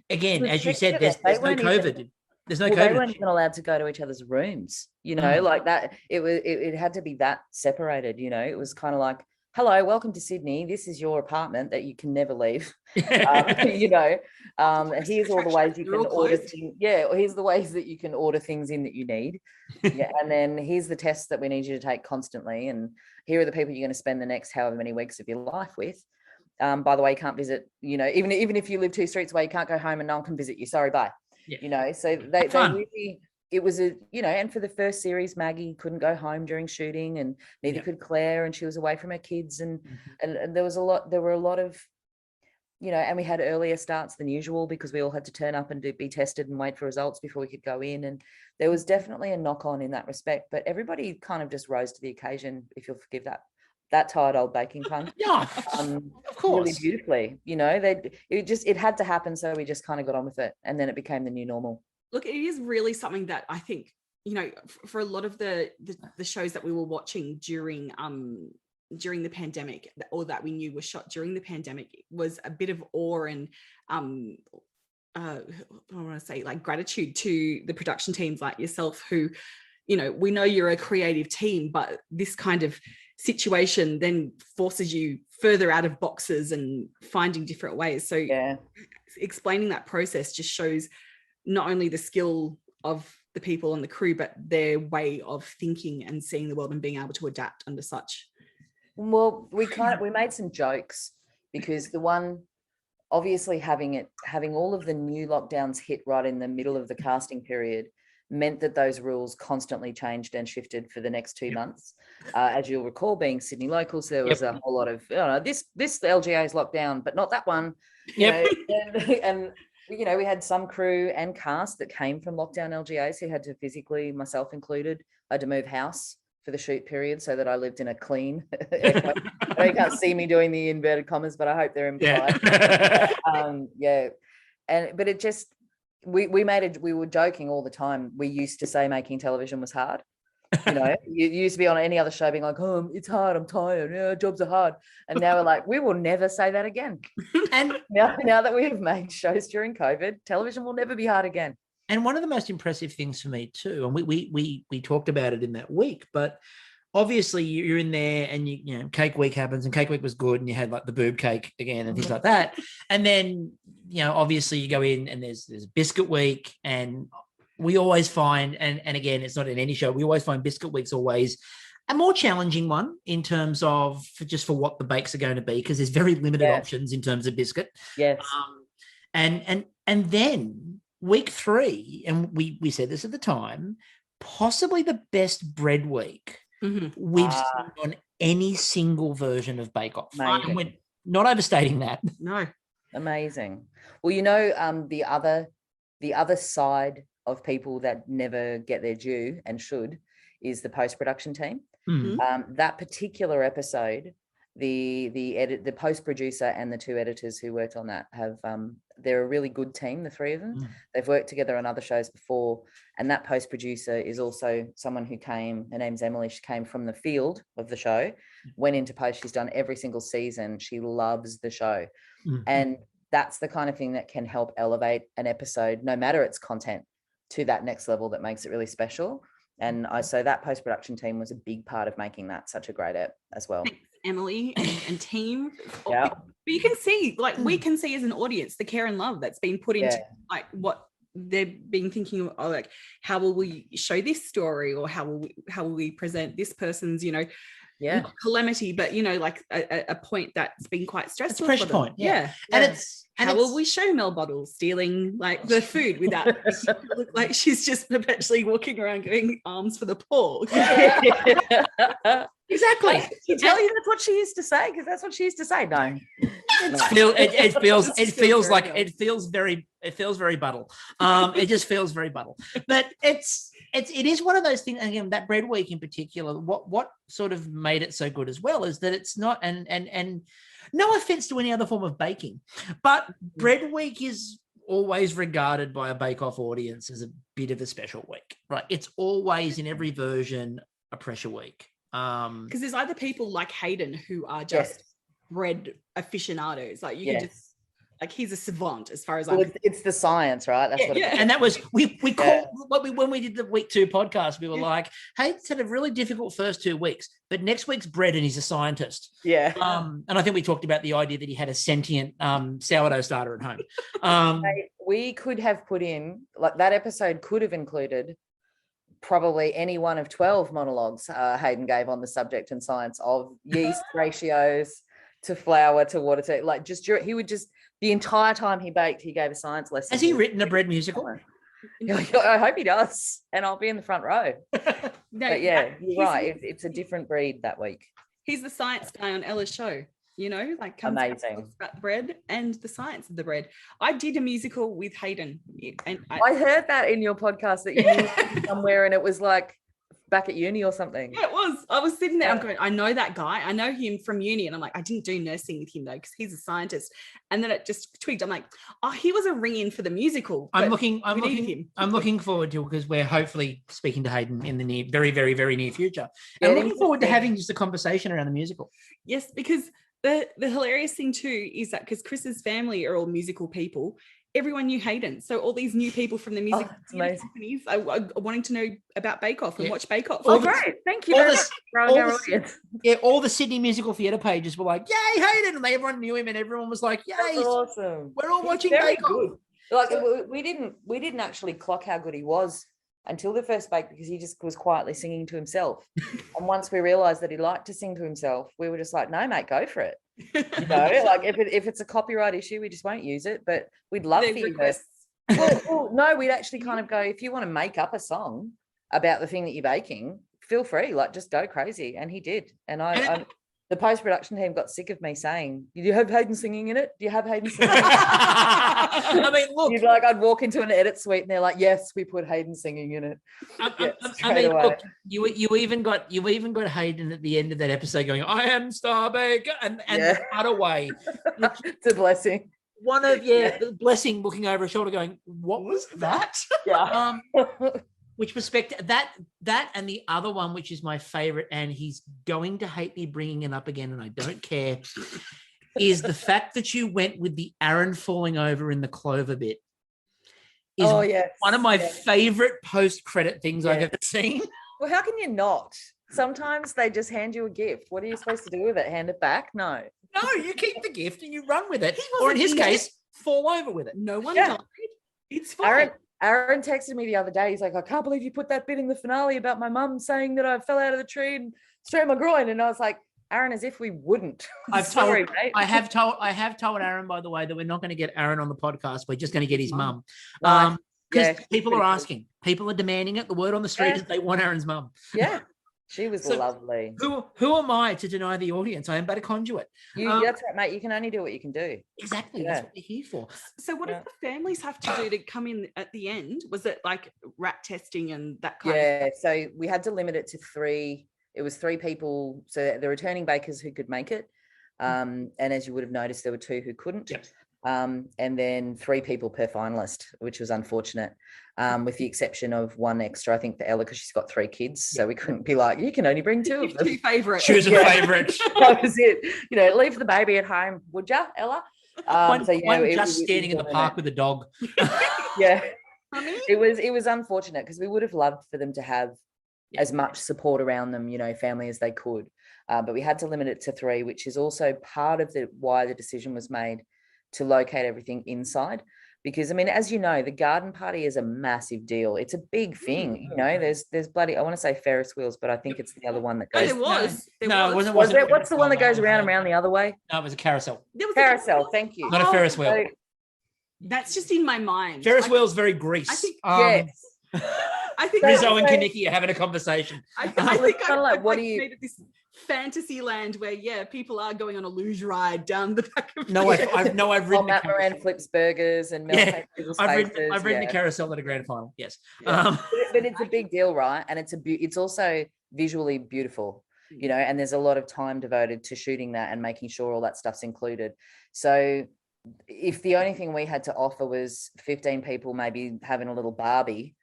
A: again, as you said, there's no COVID. There's no COVID.
C: They weren't even allowed to go to each other's rooms, you know, like that. It had to be that separated, you know. It was kind of like, hello, welcome to Sydney. This is your apartment that you can never leave. You know, here's all the ways you can order things. Yeah, here's the ways that you can order things in that you need. Yeah, and then here's the tests that we need you to take constantly. And here are the people you're going to spend the next however many weeks of your life with. By the way, you can't visit, you know, even if you live 2 streets away, you can't go home and no one can visit you. Sorry, bye. Yeah. You know, so they really, it was you know, and for the first series, Maggie couldn't go home during shooting, and neither could Claire, and she was away from her kids, and there were a lot of, you know, and we had earlier starts than usual because we all had to turn up and be tested and wait for results before we could go in, and there was definitely a knock on in that respect, but everybody kind of just rose to the occasion, if you'll forgive that tired old baking pun.
A: Yeah, of course.
C: Really beautifully, you know, it had to happen, so we just kind of got on with it, and then it became the new normal.
B: Look, it is really something that I think, you know, for a lot of the shows that we were watching during the pandemic, or that we knew were shot during the pandemic, was a bit of awe and I want to say, like, gratitude to the production teams like yourself, who, you know, we know you're a creative team, but this kind of situation then forces you further out of boxes and finding different ways. So explaining that process just shows not only the skill of the people on the crew, but their way of thinking and seeing the world and being able to adapt under such.
C: Well, we made some jokes, because the one, obviously having all of the new lockdowns hit right in the middle of the casting period meant that those rules constantly changed and shifted for the next 2 months. As you'll recall, being Sydney locals, there was a whole lot of, you know, this LGA is locked down, but not that one. You know, and you know, we had some crew and cast that came from lockdown LGAs who had to physically, myself included, I had to move house for the shoot period so that I lived in a clean. I know you can't see me doing the inverted commas, but I hope they're implied. But it just, we were joking all the time. We used to say making television was hard. You know, you used to be on any other show being like, oh, it's hard, I'm tired, yeah, jobs are hard. And now we're like, we will never say that again. And now that we have made shows during COVID, television will never be hard again.
A: And one of the most impressive things for me too, and we talked about it in that week, but obviously you're in there and you know, Cake Week happens, and Cake Week was good, and you had like the boob cake again and things like that. And then, you know, obviously you go in and there's Biscuit Week, and we always find, and again, it's not in any show, we always find Biscuit Week's always a more challenging one in terms of for what the bakes are going to be, because there's very limited options in terms of biscuit.
C: Yes.
A: And then week 3, and we said this at the time, possibly the best bread week we've seen on any single version of Bakeoff. And we're not overstating that.
B: No.
C: Amazing. Well, you know, the other side of people that never get their due and should is the post-production team. That particular episode, the post producer and the 2 editors who worked on that they're a really good team, the 3 of them. They've worked together on other shows before, and that post producer is also someone who came, her name's Emily, she came from the field of the show, went into post, she's done every single season, she loves the show. And that's the kind of thing that can help elevate an episode, no matter its content, to that next level that makes it really special. And so that post-production team was a big part of making that such a great ep as well.
B: Thanks, Emily and team.
C: Yeah.
B: But you can see, like, we can see as an audience the care and love that's been put into like what they've been thinking of, like, how will we show this story, or how will we present this person's, you know, not calamity, but, you know, like a point that's been quite stressful.
A: It's a pressure point.
B: And how will we show Mel Bottle stealing like the food without look like she's just perpetually walking around giving arms for the poor?
A: Exactly.
C: You tell you that's what she used to say, because that's what she used to say. No.
A: It feels like it feels very Buttle. It just feels very Buttle. But it is one of those things. And again, that bread week in particular, what sort of made it so good as well is that it's not, and no offense to any other form of baking, but bread week is always regarded by a Bake-Off audience as a bit of a special week, right? It's always in every version a pressure week.
B: Because there's either people like Hayden who are just bread aficionados, like you can just, like, he's a savant as far as
C: it's the science, right? That's what.
A: And that was we called when we did the week 2 podcast, we were like, hey, it's had a really difficult first 2 weeks, but next week's bread and he's a scientist. And I think we talked about the idea that he had a sentient sourdough starter at home.
C: We could have put in, like, that episode could have included probably any one of 12 monologues Hayden gave on the subject and science of yeast ratios to flour to water, to, like, just he would just, the entire time he baked, he gave a science lesson.
A: Has he written a bread musical?
C: I hope he does, and I'll be in the front row. But yeah, you're right. It's a different breed that week.
B: He's the science guy on Ella's show, you know, like, comes
C: amazing I heard that in your podcast that you knew somewhere, and it was like back at uni or something.
B: Yeah, it was. I was sitting there, I'm going, I know that guy. I know him from uni. And I'm like, I didn't do nursing with him though, because he's a scientist. And then it just twigged. I'm like, oh, he was a ring-in for the musical.
A: I'm looking forward to it, because we're hopefully speaking to Hayden in the very, very, very near future. And I'm looking forward to having just a conversation around the musical.
B: Yes, because the hilarious thing too is that because Chris's family are all musical people, everyone knew Hayden. So all these new people from the music companies are wanting to know about Bakeoff and watch Bakeoff.
C: Oh, great. Thank you very much for our audience.
A: Yeah, all the Sydney Musical Theatre pages were like, yay, Hayden. And everyone knew him, and everyone was like, yay.
C: That's awesome.
A: We're all watching Bakeoff.
C: Like, we didn't actually clock how good he was until the first bake, because he just was quietly singing to himself. And once we realized that he liked to sing to himself, we were just like, no, mate, go for it. You know, like, if it's a copyright issue, we just won't use it, but we'd love for you to. Well, no, we'd actually kind of go, if you want to make up a song about the thing that you're baking, feel free, like, just go crazy. And he did. And I the post-production team got sick of me saying, do you have Hayden singing in it? Do you have Hayden singing in it?
A: I mean, look.
C: I'd walk into an edit suite and they're like, yes, we put Hayden singing in it.
A: Look, you even got Hayden at the end of that episode going, I am Starbaker, and the cutaway.
C: It's a blessing.
A: One of the blessing looking over her shoulder going, what was that?
C: Yeah.
A: Which perspective, that and the other one, which is my favorite, and he's going to hate me bringing it up again, and I don't care, is the fact that you went with the Aaron falling over in the clover bit. Is one of my favorite post-credit things I've ever seen.
C: Well, how can you not? sometimes they just hand you a gift. What are you supposed to do with it? Hand it back? No.
A: No, you keep the gift and you run with it. Or in his case, fall over with it.
B: No one died. It's fine.
C: Aaron texted me the other day. He's like, I can't believe you put that bit in the finale about my mum saying that I fell out of the tree and strained my groin. And I was like, Aaron, as if we wouldn't. I
A: have told Aaron, by the way, that we're not going to get Aaron on the podcast. We're just going to get his mum. Because people are asking. People are demanding it. The word on the street is they want Aaron's mum.
C: Yeah. She was lovely.
A: Who am I to deny the audience? I am but a conduit.
C: That's right, mate. You can only do what you can do.
A: Exactly. Yeah. That's what we're here for.
B: So what did the families have to do to come in at the end? Was it like rat testing and that kind of stuff?
C: Yeah, so we had to limit it to 3. It was 3 people. So the returning bakers who could make it. And as you would have noticed, there were 2 who couldn't.
A: Yep.
C: And then 3 people per finalist, which was unfortunate, with the exception of 1 extra, I think, for Ella, because she's got 3 kids. So we couldn't be like, you can only bring 2 of them.
B: 2 favourites.
A: Choose a favourite.
C: That was it. Leave the baby at home, would ya, Ella?
A: One just standing in the park with a dog.
C: Yeah. It was unfortunate because we would have loved for them to have as much support around them, family as they could. But we had to limit it to 3, which is also part of why the decision was made to locate everything inside, because as you know, the garden party is a massive deal. It's a big thing. There's bloody, I want to say Ferris wheels, but I think it's the other one that goes.
B: There was.
C: Was there? What's the one that goes around and around the other way?
A: No, it was a carousel.
B: There was
C: carousel. Thank you.
A: Not a Ferris wheel.
B: That's just in my mind.
A: Ferris wheel's very Greece.
C: I think yes.
B: I think
A: Rizzo and Kaniki are having a conversation.
B: I think kind of like, what do you made it this fantasy land where people are going on a luge ride down the back of
A: I've ridden
C: Matt Moran flips burgers and
A: I've ridden a carousel at a grand final. Yes.
C: But it's a big deal, right? And it's also visually beautiful, and there's a lot of time devoted to shooting that and making sure all that stuff's included. So if the only thing we had to offer was 15 people maybe having a little Barbie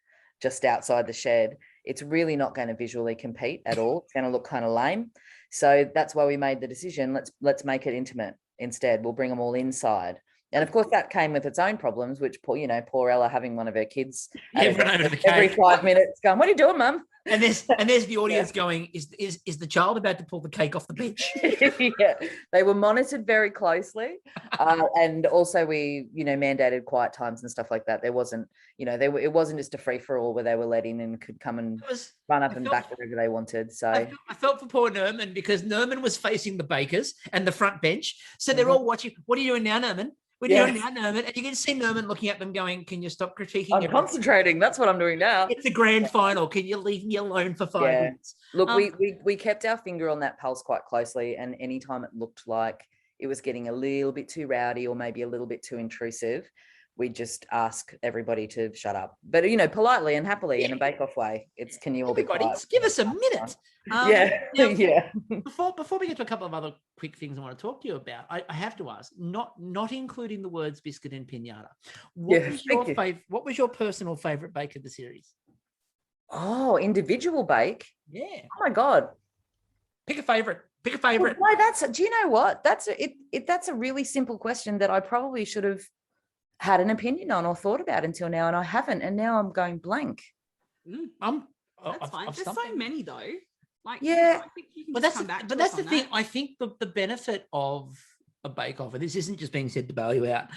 C: just outside the shed, it's really not going to visually compete at all. It's going to look kind of lame. So that's why we made the decision. Let's make it intimate instead. We'll bring them all inside. And of course that came with its own problems, which poor Ella having one of her kids every 5 minutes going, what are you doing, Mum?
A: And there's the audience going, is the child about to pull the cake off the bench?
C: Yeah, they were monitored very closely, and also we mandated quiet times and stuff like that. There wasn't it wasn't just a free for all where they were let in and could come and run up and back wherever they wanted. So
A: I felt for poor Nerman, because Nerman was facing the bakers and the front bench, so they're all watching. What are you doing now, Nerman? We're doing now, Nerman, and you can see Nerman looking at them going, can you stop critiquing?
C: I'm concentrating. That's what I'm doing now.
A: It's the grand final. Can you leave me alone for 5 minutes?
C: Look, we kept our finger on that pulse quite closely, and anytime it looked like it was getting a little bit too rowdy or maybe a little bit too intrusive, we just ask everybody to shut up. But, politely and happily in a Bakeoff way. It's, can you all be quiet?
A: Give us a minute. Before we get to a couple of other quick things I want to talk to you about, I have to ask, not including the words biscuit and pinata, what was your personal favorite bake of the series?
C: Oh, individual bake?
A: Yeah.
C: Oh my God.
A: Pick a favorite.
C: No, do you know what? That's a really simple question that I probably should have had an opinion on or thought about until now, and I haven't, and now I'm going blank.
B: That's fine. There's so many though. I think you can
A: that's the thing. I think the benefit of a bake-off, and this isn't just being said to bail you out,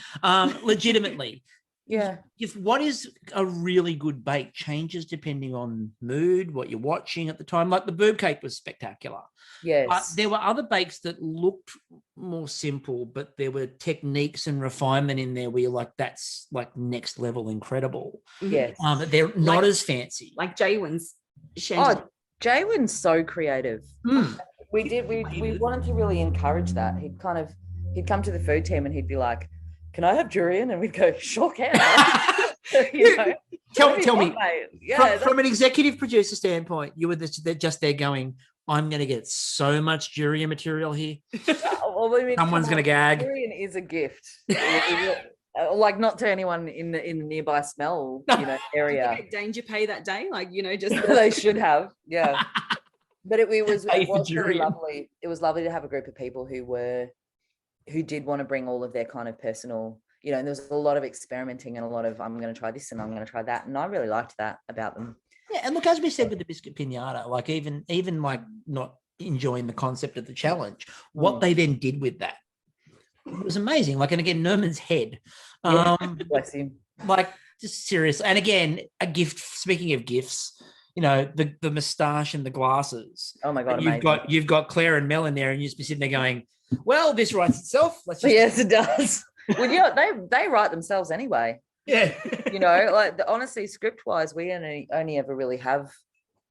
A: legitimately.
C: Yeah.
A: If what is a really good bake changes depending on mood, what you're watching at the time. Like the boob cake was spectacular.
C: Yes.
A: There were other bakes that looked more simple, but there were techniques and refinement in there where you're like, that's like next level incredible.
C: Yes.
A: But they're not as fancy.
B: Like Jaywin's.
C: Jaywin's so creative. We wanted to really encourage that. He'd come to the food team and he'd be like, can I have durian? And we'd go, sure can.
A: Tell me, from an executive producer standpoint, you were just there going, I'm going to get so much durian material here. Someone's going to gag.
C: Durian is a gift. Like not to anyone in the nearby smell, area.
B: Did danger pay that day? Just
C: they should have, yeah. But it was really lovely. It was lovely to have a group of people who did want to bring all of their kind of personal, and there was a lot of experimenting and a lot of, I'm going to try this and I'm going to try that. And I really liked that about them.
A: Yeah, And look, as we said with the Biscuit Pinata, like even like not enjoying the concept of the challenge, what they then did with that was amazing. Like, and again, Nerman's head,
C: bless him.
A: Like, just seriously. And again, a gift. Speaking of gifts, you know, the moustache and the glasses.
C: Oh my God,
A: you've got Claire and Mel in there, and you're sitting there going, "Well, this writes itself."
C: Yes, it does. Well, they write themselves anyway.
A: Yeah.
C: You know, like honestly, script wise, we only ever really have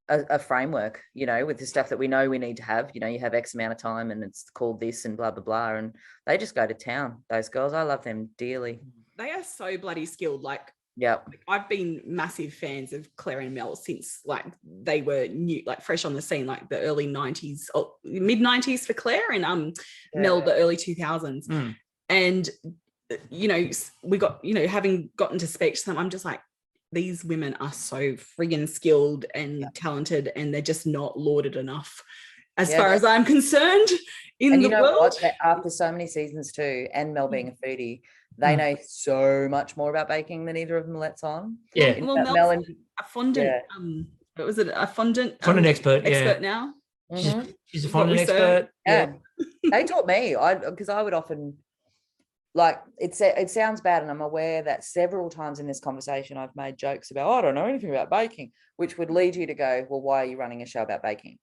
C: a framework, you know, with the stuff that we know we need to have. You know, you have X amount of time and it's called this and blah, blah, blah. And they just go to town, those girls. I love them dearly.
B: They are so bloody skilled. Like,
C: yeah,
B: I've been massive fans of Claire and Mel since like they were new, like fresh on the scene, like the early 90s or mid 90s for Claire, and Mel the early 2000s. And you know, we got, you know, having gotten to speak to them, I'm just like, these women are so friggin' skilled and talented, and they're just not lauded enough as far as I'm concerned in the world. What?
C: After so many seasons too, and Mel being a foodie, they know so much more about baking than either of them lets on.
A: Yeah.
B: Well, Mel's a fondant, what was it? A fondant
A: expert
B: now.
C: Mm-hmm.
A: She's a fondant expert.
C: Yeah. They taught me, because I would often, like, it sounds bad, and I'm aware that several times in this conversation I've made jokes about, I don't know anything about baking, which would lead you to go, well, why are you running a show about baking?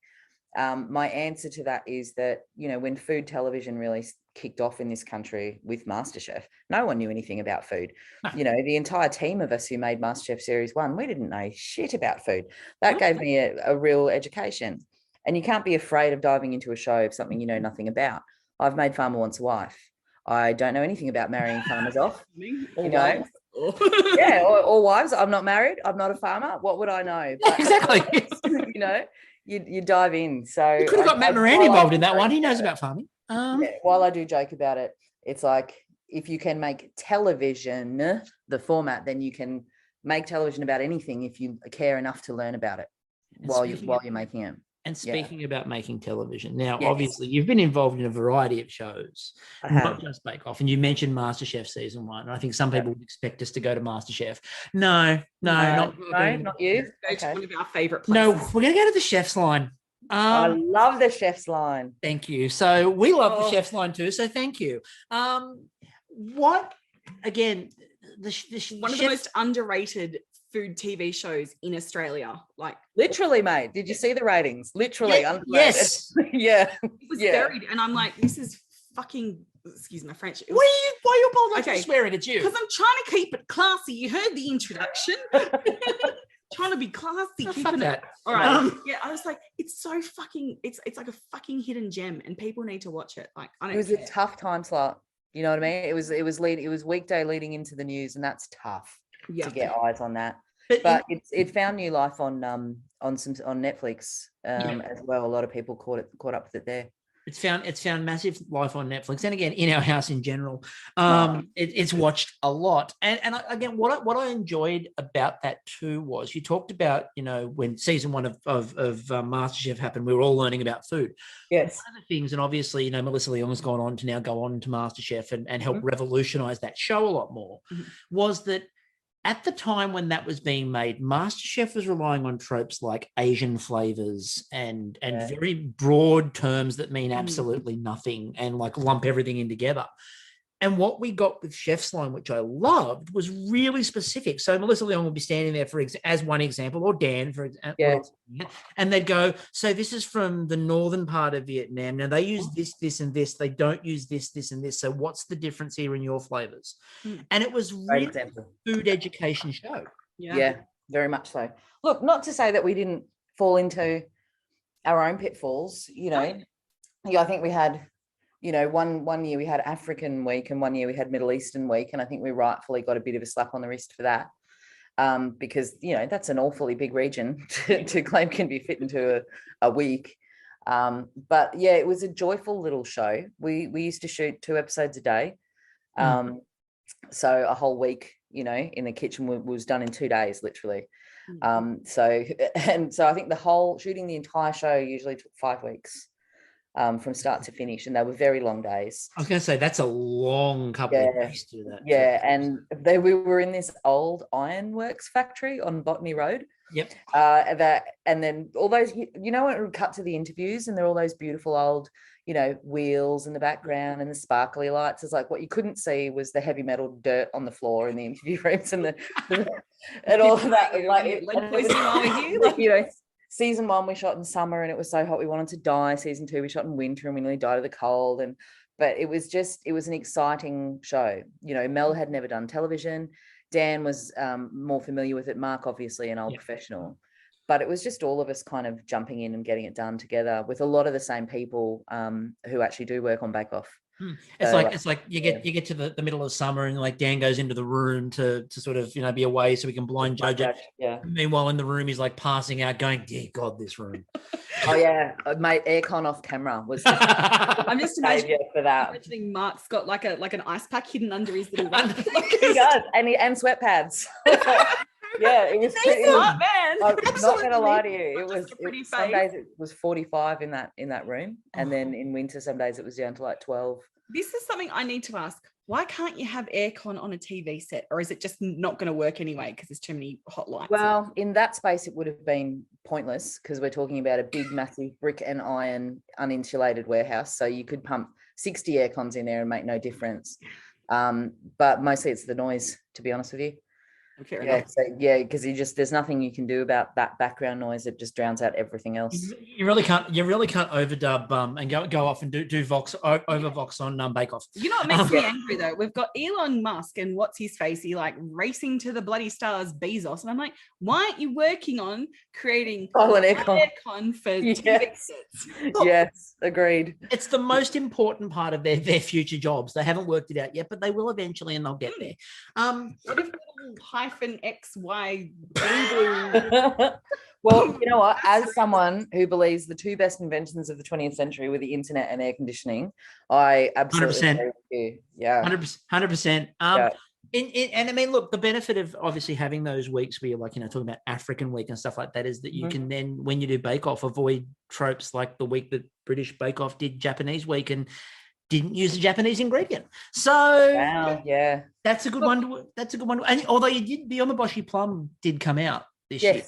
C: My answer to that is that, you know, when food television really kicked off in this country with Masterchef, no one knew anything about food. You know, the entire team of us who made Masterchef Series 1, we didn't know shit about food. That gave me a real education. And you can't be afraid of diving into a show of something you know nothing about. I've made Farmer Wants a Wife. I don't know anything about marrying farmers off. You know? Yeah, or wives. I'm not married. I'm not a farmer. What would I know? But,
A: exactly.
C: You know, you dive in. So
A: you could have got Matt Moran involved in that one. He knows about farming.
C: While I do joke about it, it's like, if you can make television the format, then you can make television about anything if you care enough to learn about it while you're making it.
A: And speaking about making television, now, obviously, you've been involved in a variety of shows, not just Bakeoff. And you mentioned Masterchef season 1. And I think some people would expect us to go to Masterchef. No, not
C: you.
B: Go to one of our favourite places.
A: No, we're going to go to the Chef's Line.
C: I love the Chef's Line.
A: Thank you. So we love the Chef's Line too. So thank you. What, again,
B: one of the most underrated food TV shows in Australia, like
C: literally, mate. Did you see the ratings? Literally, underrated.
A: Yes,
C: yeah.
B: It was buried, and I'm like, this is fucking. Excuse my French.
A: Why are you apologizing for swearing at you?
B: Because I'm trying to keep it classy. You heard the introduction. Trying to be classy, keeping it. All right. I was like, it's so fucking. It's like a fucking hidden gem, and people need to watch it. Like, I don't.
C: It was a tough time slot. You know what I mean? It was weekday leading into the news, and that's tough. To get eyes on that, but it found new life on Netflix as well. A lot of people caught up with it there.
A: It's found massive life on Netflix, and again in our house in general, it's watched a lot. And again, what I enjoyed about that too was you talked about, you know, when season 1 of Masterchef happened, we were all learning about food.
C: Yes,
A: one of the things, and obviously, you know, Melissa Leong has gone on to go on to Masterchef and help revolutionize that show a lot more. Was that at the time when that was being made, Masterchef was relying on tropes like Asian flavors and very broad terms that mean absolutely nothing and like lump everything in together. And what we got with Chef's Line, which I loved, was really specific. So Melissa Leong would be standing there as one example, or Dan for example, and they'd go, so this is from the northern part of Vietnam. Now they use this, and this. They don't use this, and this. So what's the difference here in your flavors? And it was really a food education show.
C: Yeah, very much so. Look, not to say that we didn't fall into our own pitfalls. You know, I think we had. You know, one year we had African week and one year we had Middle Eastern week. And I think we rightfully got a bit of a slap on the wrist for that because, you know, that's an awfully big region to claim can be fit into a week. But, yeah, it was a joyful little show. We used to shoot 2 episodes a day. So a whole week, you know, in the kitchen was done in 2 days, literally. So I think shooting the entire show usually took 5 weeks. From start to finish, and they were very long days.
A: I was going to say that's a long couple of days to do that.
C: Yeah, and we were in this old ironworks factory on Botany Road.
A: Yep.
C: And then all those, when it would cut to the interviews and there are all those beautiful old, wheels in the background and the sparkly lights. It's like what you couldn't see was the heavy metal dirt on the floor in the interview rooms and and all of that. Season 1 we shot in summer and it was so hot we wanted to die. Season 2 we shot in winter and we nearly died of the cold. But it was an exciting show. Mel had never done television. Dan was more familiar with it. Mark, obviously, an old professional. But it was just all of us kind of jumping in and getting it done together with a lot of the same people who actually do work on Bakeoff.
A: It's like you get to the middle of summer and like Dan goes into the room to sort of be away so we can blind judge it.
C: Yeah.
A: Meanwhile, in the room he's like passing out, going, "Dear God, this room."
C: Oh yeah, mate. Aircon off camera was.
B: I'm just imagining
C: for that.
B: Imagining Mark's got like an ice pack hidden under his little.
C: He does, and sweat pads. Yeah, it was pretty.
B: Man.
C: I'm not gonna lie to you. Some days it was 45 in that room, and then in winter some days it was down to like 12.
B: This is something I need to ask. Why can't you have aircon on a TV set, or is it just not going to work anyway because there's too many hot lights?
C: Well, in that space it would have been pointless because we're talking about a big, massive brick and iron uninsulated warehouse, so you could pump 60 aircons in there and make no difference. But mostly it's the noise, to be honest with you. Because there's nothing you can do about that background noise. It just drowns out everything else.
A: You really can't overdub and go off and do Vox over Vox on Bakeoff.
B: You know what makes me angry though? We've got Elon Musk and what's his face? He like racing to the bloody stars, Bezos, and I'm like, why aren't you working on creating
C: an aircon
B: for TV sets?
C: Look, yes, agreed.
A: It's the most important part of their future jobs. They haven't worked it out yet, but they will eventually, and they'll get there.
B: -XY.
C: Well, you know what? As someone who believes the two best inventions of the 20th century were the internet and air conditioning, I absolutely
A: 100%.
C: agree with you. Yeah,
A: 100%. And I mean, look, the benefit of obviously having those weeks where you're like, talking about African week and stuff like that is that you can then, when you do Bake-Off, avoid tropes like the week that British Bake-Off did Japanese week and didn't use a Japanese ingredient. So that's a good one. That's a good one. And although you did, Beyond the Boshy Plum did come out this year.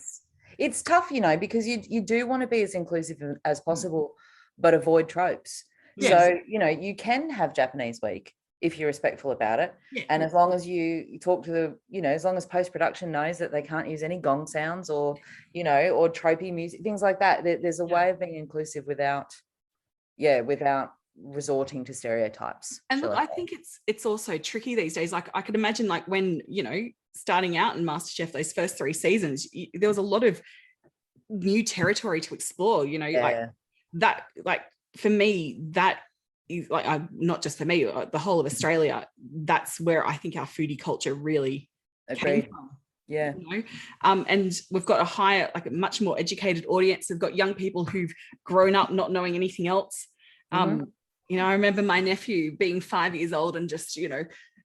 C: It's tough, because you do want to be as inclusive as possible, but avoid tropes. Yes. So, you can have Japanese week if you're respectful about it. Yeah. And as long as you talk to as long as post-production knows that they can't use any gong sounds or, or tropey music, things like that. There's a way of being inclusive without resorting to stereotypes.
B: And look, I think it's also tricky these days. Like I could imagine like when, starting out in MasterChef, those first 3 seasons, there was a lot of new territory to explore, like that, like for me, that is like, not just for me, the whole of Australia, that's where I think our foodie culture really came from.
C: Yeah.
B: And we've got a much more educated audience. We've got young people who've grown up not knowing anything else. I remember my nephew being 5 years old and just,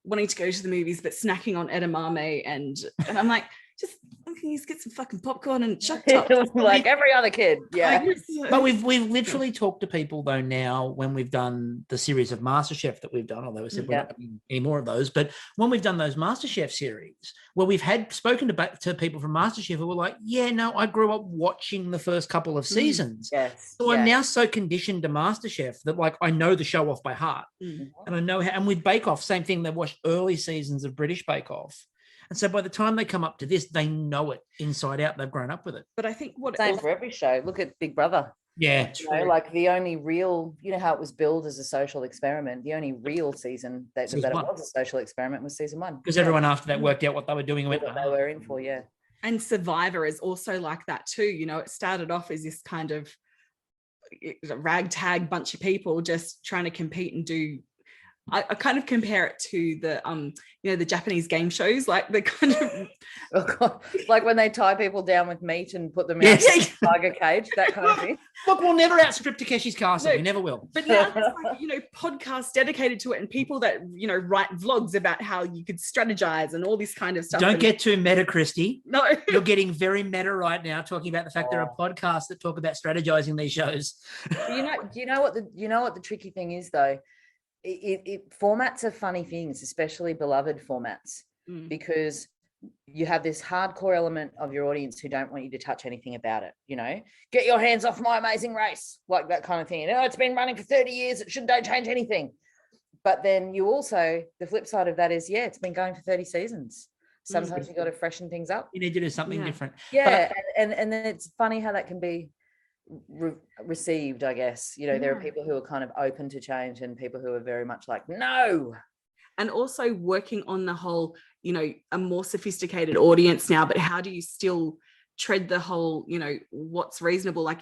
B: wanting to go to the movies, but snacking on edamame. And I'm like, just can you get some fucking popcorn and shut up?
C: Like every other kid. Yeah.
A: But we've literally talked to people though now when we've done the series of MasterChef that we've done, although we said we're not doing any more of those, but when we've done those MasterChef series where we've had spoken to people from MasterChef who were like, I grew up watching the first couple of seasons.
C: Yes.
A: So I'm now so conditioned to MasterChef that like I know the show off by heart. And I know how, and with Bake-Off, same thing, they watched early seasons of British Bake-Off. And so by the time they come up to this, they know it inside out. They've grown up with it.
B: But I think
C: same for every show. Look at Big Brother.
A: Yeah.
C: Like the only real, how it was billed as a social experiment. The only real season that it was a social experiment was season 1.
A: Because everyone after that worked out what they were doing and
C: went, what they were in for,
B: And Survivor is also like that too. It started off as this kind of ragtag bunch of people just trying to compete and do. I kind of compare it to the Japanese game shows, like the kind of
C: like when they tie people down with meat and put them in a tiger cage, that kind of thing.
A: Look, we'll never outstrip Takeshi's Castle. We never will.
B: But now there's like, podcasts dedicated to it and people that, write vlogs about how you could strategize and all this kind of stuff.
A: Don't get too meta, Kristie.
B: No.
A: You're getting very meta right now, talking about the fact there are podcasts that talk about strategizing these shows.
C: Do you know what the tricky thing is though? Formats are funny things, especially beloved formats, because you have this hardcore element of your audience who don't want you to touch anything about it. Get your hands off my amazing race, like that kind of thing. It's been running for 30 years. Don't change anything. But then you also, the flip side of that is, it's been going for 30 seasons. Sometimes you got to freshen things up.
A: You need to do something different.
C: Yeah. And then it's funny how that can be received, I guess. There are people who are kind of open to change and people who are very much like, no.
B: And also working on the whole, a more sophisticated audience now, but how do you still tread the whole, what's reasonable? Like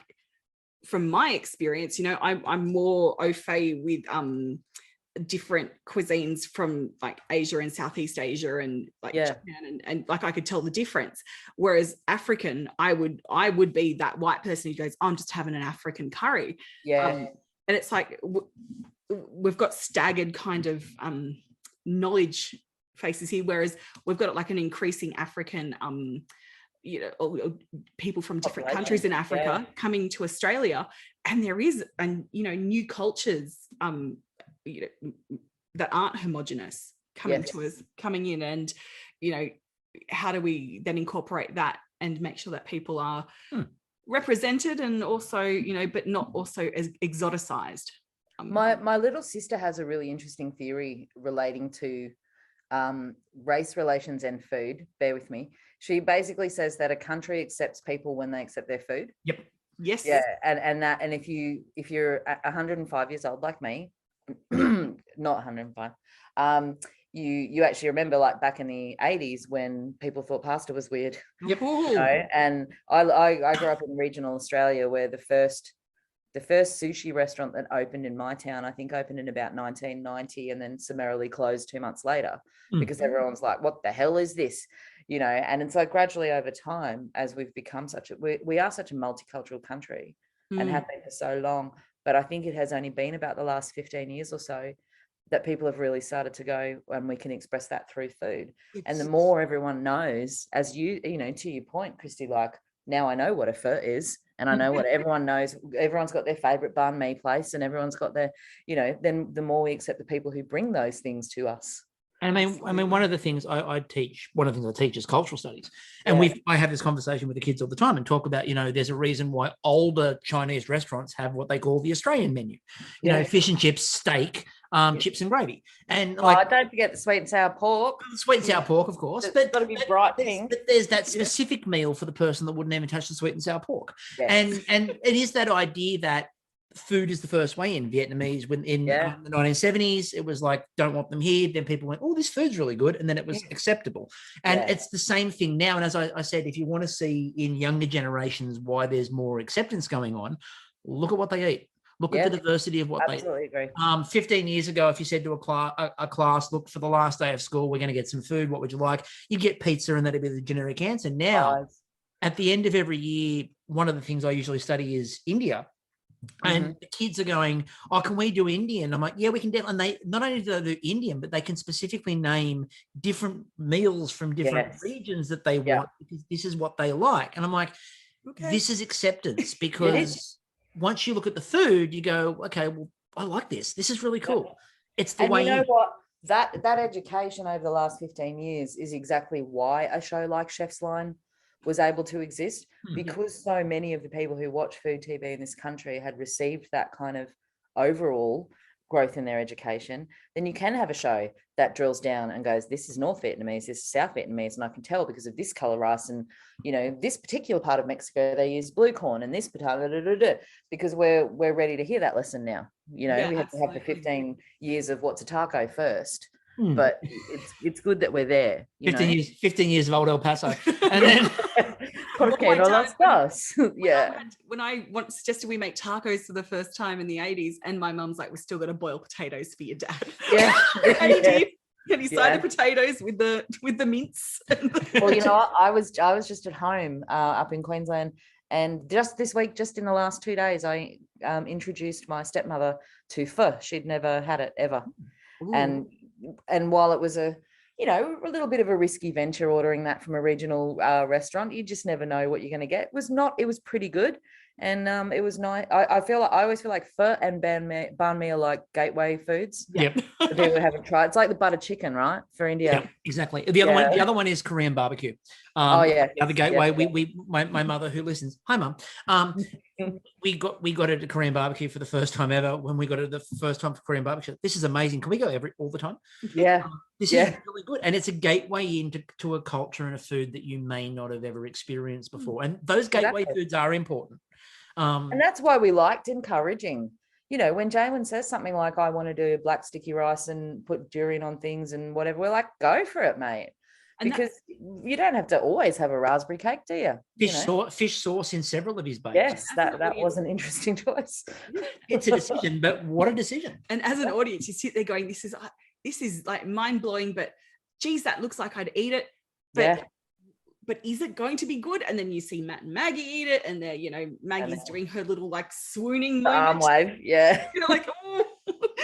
B: from my experience, I'm more au fait with different cuisines from like Asia and Southeast Asia and like Japan, and like I could tell the difference. Whereas African, I would be that white person who goes, I'm just having an African curry. And it's like we've got staggered kind of knowledge faces here, whereas we've got like an increasing African people from different countries in Africa coming to Australia, and there is new cultures that aren't homogenous coming in, and how do we then incorporate that and make sure that people are represented and also but not also as exoticized.
C: My little sister has a really interesting theory relating to race relations and food. Bear with me. She basically says that a country accepts people when they accept their food.
A: Yep.
B: Yes.
C: Yeah. And if you're 105 years old like me, not 105, you actually remember like back in the 80s when people thought pasta was weird.
A: Yep.
C: And I grew up in regional Australia, where the first sushi restaurant that opened in my town, I think opened in about 1990 and then summarily closed 2 months later because everyone's like, what the hell is this? And it's like gradually over time, as we've become we are such a multicultural country and have been for so long. But I think it has only been about the last 15 years or so that people have really started to go, and we can express that through food. And the more everyone knows, as to your point, Kristie, like now I know what a pho is. And I know what everyone knows. Everyone's got their favorite banh mi place, and everyone's got their, then the more we accept the people who bring those things to us.
A: And I mean, one of the things I teach is cultural studies, and I have this conversation with the kids all the time and talk about, there's a reason why older Chinese restaurants have what they call the Australian menu, fish and chips, steak, chips and gravy, and
C: don't forget the sweet and sour pork.
A: Sweet and sour pork, of course,
C: but it's got to be bright pink.
A: But there's that specific meal for the person that wouldn't even touch the sweet and sour pork, and it is that idea that food is the first way in. Vietnamese in the 1970s, it was like, don't want them here. Then people went, oh, this food's really good, and then it was acceptable. And it's the same thing now. And as I said, if you want to see in younger generations why there's more acceptance going on, look at what they eat. Look at the diversity of what they eat.
C: Absolutely agree.
A: 15 years ago, if you said to a class, look, for the last day of school, we're going to get some food, what would you like? You get pizza, and that'd be the generic answer. Now, at the end of every year, one of the things I usually study is India. And the kids are going, oh, can we do Indian? I'm like, yeah, we can do. And they not only do they do Indian, but they can specifically name different meals from different regions that they want, because this is what they like. And I'm like, this is acceptance, because once you look at the food, you go, okay, well, I like this. This is really cool. It's the way.
C: You know what? That education over the last 15 years is exactly why a show like Chef's Line was able to exist, because so many of the people who watch food TV in this country had received that kind of overall growth in their education. Then you can have a show that drills down and goes, this is North Vietnamese, this is South Vietnamese, and I can tell because of this color rice, and this particular part of Mexico they use blue corn, and this potato, because we're ready to hear that lesson now. We have to have the 15 years of what's a taco first. But it's good that we're there.
A: 15 years of old El Paso, and then
B: when I suggested we make tacos for the first time in the 80s, and my mum's like, we're still going to boil potatoes for your dad. And he did. And he sided potatoes with the mince.
C: Well, I was just at home up in Queensland, and just this week, just in the last 2 days, I introduced my stepmother to pho. She'd never had it ever. Ooh. And while it was a little bit of a risky venture ordering that from a regional restaurant, you just never know what you're going to get. It was pretty good. and it was nice. I always feel like pho and banh mi are like gateway foods.
A: Yep.
C: For people who haven't tried, it's like the butter chicken, right, for India.
A: Yeah, exactly. The other one is Korean barbecue. The other gateway. My mother who listens. Hi, Mum. we got it at Korean barbecue for the first time ever. When we got it the first time for Korean barbecue, this is amazing. Can we go all the time?
C: Yeah.
A: This is really good, and it's a gateway into a culture and a food that you may not have ever experienced before. And those gateway foods are important.
C: And that's why we liked encouraging. You know, when Jalen says something like, I want to do black sticky rice and put durian on things and whatever, we're like, go for it, mate. And because you don't have to always have a raspberry cake, do you?
A: Fish sauce in several of his bakes.
C: Yes, that was an interesting choice.
A: It's a decision, but what a decision.
B: And as an audience, you sit there going, this is like mind-blowing, but geez, that looks like I'd eat it. But is it going to be good? And then you see Matt and Maggie eat it, and they're, Maggie's doing her little like swooning
C: arm wave, yeah.
B: You're like, oh,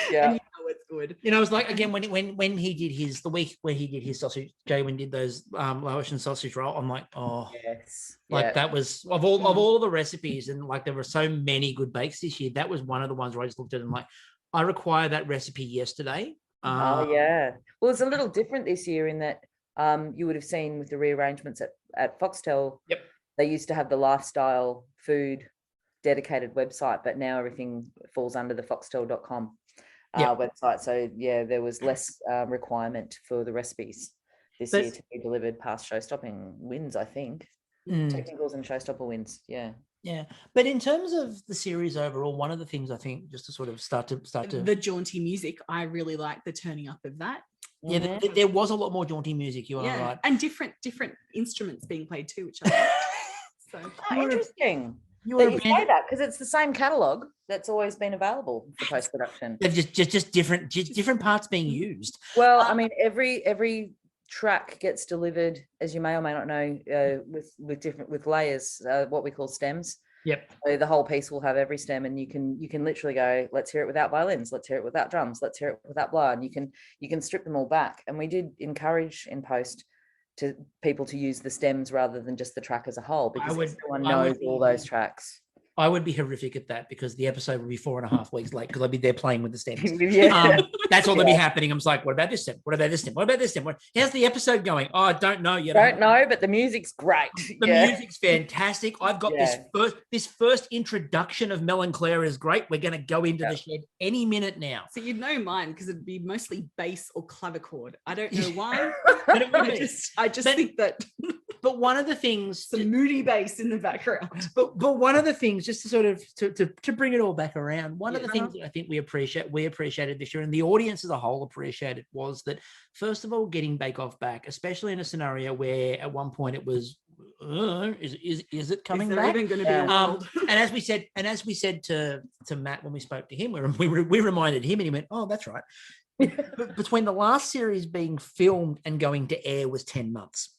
B: yeah. And it's good.
A: It was like, again, when he did the week where he did his sausage, Jay did those Laotian sausage roll, I'm like, oh,
C: yes,
A: that was of all the recipes, and like there were so many good bakes this year. That was one of the ones where I just looked at it and like, I require that recipe yesterday.
C: Well, it's a little different this year in that. You would have seen with the rearrangements at Foxtel, they used to have the lifestyle food dedicated website, but now everything falls under the foxtel.com website. So there was less requirement for the recipes this year to be delivered past show-stopping wins, I think. Technicals and showstopper wins, yeah.
A: But in terms of the series overall, one of the things I think, just to sort of start to
B: the jaunty music, I really like the turning up of that.
A: Yeah, there was a lot more jaunty music. You are right,
B: and different instruments being played too, which I like.
C: So interesting. You say that because it's the same catalog that's always been available for post-production.
A: They're just different parts being used.
C: Well, I mean, every track gets delivered, as you may or may not know, with layers, what we call stems.
A: Yep.
C: So the whole piece will have every stem, and you can literally go, let's hear it without violins, let's hear it without drums, let's hear it without blah, and you can strip them all back. And we did encourage in post to people to use the stems rather than just the track as a whole, because everyone knows all those tracks.
A: I would be horrific at that because the episode would be 4.5 weeks late because I'd be there playing with the stems. That's all that'd be happening. I'm just like, what about this stem? What about this stem? What about this stem? How's the episode going? Oh, I don't know yet.
C: Don't know, but the music's great.
A: The music's fantastic. I've got this first introduction of Mel and Claire is great. We're going to go into the shed any minute now.
B: So you'd know mine because it'd be mostly bass or clavichord. I don't know why. I just think that.
A: But one of the things,
B: some moody bass in the background.
A: But one of the things, just to sort of to bring it all back around, one of the things that I think we appreciated this year, and the audience as a whole appreciated, was that first of all, getting Bakeoff back, especially in a scenario where at one point it was, is it coming back?
B: Even going to be a world?
A: And as we said to Matt when we spoke to him, we reminded him, and he went, "Oh, that's right." Between the last series being filmed and going to air was 10 months.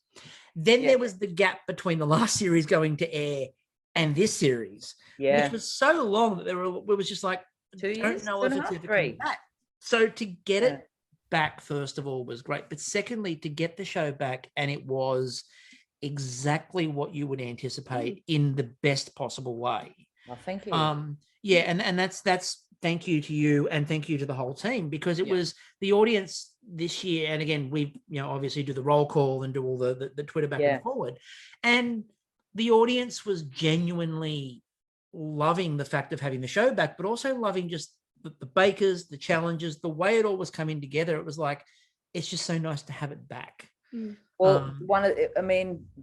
A: Then there was the gap between the last series going to air and this series, which was so long that it was just like,
C: 2 years,
A: don't know if it's ever coming back. So to get it back, first of all, was great. But secondly, to get the show back, and it was exactly what you would anticipate in the best possible way.
C: Well, thank you.
A: And that's thank you to you, and thank you to the whole team, because it was the audience this year. And again, we obviously do the roll call and do all the Twitter back and forward, and the audience was genuinely loving the fact of having the show back, but also loving just the bakers, the challenges, the way it all was coming together. It was like, it's just so nice to have it back.
C: Well,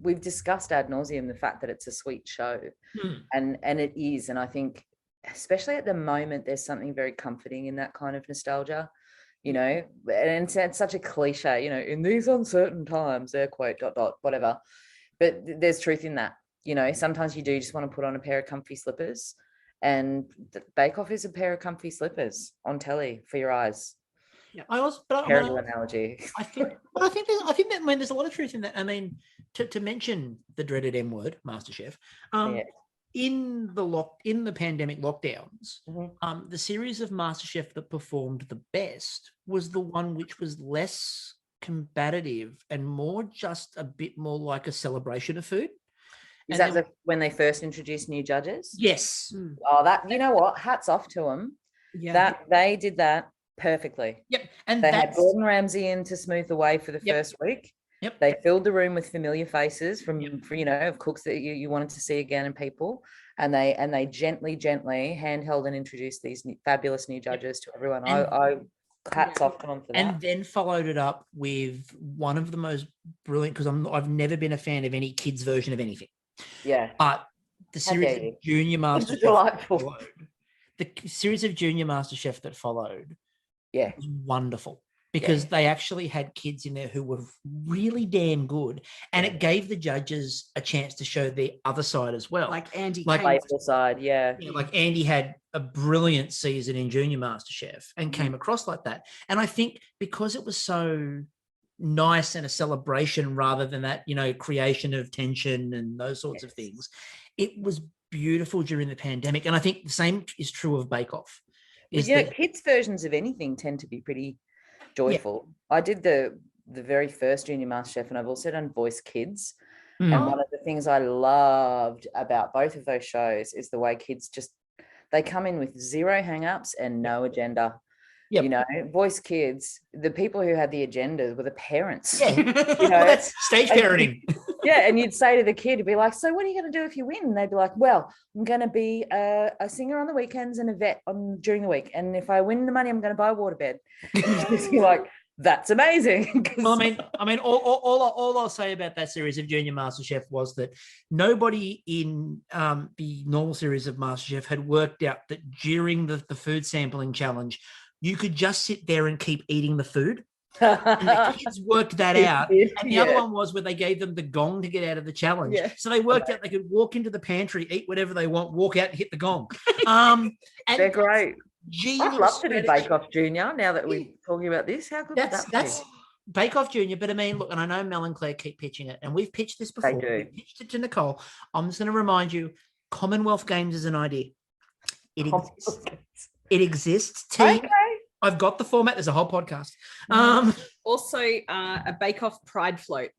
C: we've discussed ad nauseum the fact that it's a sweet show, and it is. And I think, especially at the moment, there's something very comforting in that kind of nostalgia, and it's such a cliche, in these uncertain times, air quote, ... whatever. But there's truth in that. Sometimes you do just want to put on a pair of comfy slippers, and Bakeoff is a pair of comfy slippers on telly for your eyes.
A: Yeah,
C: terrible analogy.
A: I think that there's a lot of truth in that. I mean, to mention the dreaded M word, Masterchef. In the pandemic lockdowns, the series of Masterchef that performed the best was the one which was less combative and more just a bit more like a celebration of food.
C: Is that when they first introduced new judges?
A: Yes.
C: Oh, that, you know what? Hats off to them. Yeah. That they did that perfectly.
A: Yep. And
C: they had Gordon Ramsay in to smooth the way for the first week.
A: Yep.
C: They filled the room with familiar faces from of cooks that you wanted to see again and people. And they gently handheld and introduced these fabulous new judges to everyone. I hats off to them for that.
A: And then followed it up with one of the most brilliant, because I've never been a fan of any kids version of anything.
C: Yeah.
A: But the series of Junior Masterchef the series of Junior Masterchef that followed was wonderful, because they actually had kids in there who were really damn good, and it gave the judges a chance to show their other side as well.
B: Like Andy,
C: side,
A: like Andy had a brilliant season in Junior Masterchef and came across like that. And I think because it was so nice and a celebration rather than that, creation of tension and those sorts of things, it was beautiful during the pandemic. And I think the same is true of Bakeoff.
C: Kids versions of anything tend to be pretty joyful. I did the very first Junior Masterchef, and I've also done Voice Kids. And one of the things I loved about both of those shows is the way kids they come in with zero hang-ups and no agenda. Voice Kids, the people who had the agenda were the parents.
A: That's stage parenting.
C: And you'd say to the kid, you'd be like, so what are you going to do if you win? And they'd be like, well, I'm going to be a singer on the weekends and a vet during the week. And if I win the money, I'm going to buy a waterbed. And you're like, that's amazing.
A: Well, I mean, all I'll say about that series of Junior MasterChef was that nobody in the normal series of MasterChef had worked out that during the food sampling challenge, you could just sit there and keep eating the food. And the kids worked that out. And the other one was where they gave them the gong to get out of the challenge. So they worked out they could walk into the pantry, eat whatever they want, walk out and hit the gong. And
C: they're great. I'd love to do Bakeoff Junior now that we're talking about this. How good that's
A: Bakeoff Junior. But I mean, look, and I know Mel and Claire keep pitching it, and we've pitched this before. We pitched it to Nicole. I'm just going to remind you, Commonwealth Games is an idea. It exists. It exists. I've got the format. There's a whole podcast.
B: Also, a Bakeoff Pride float.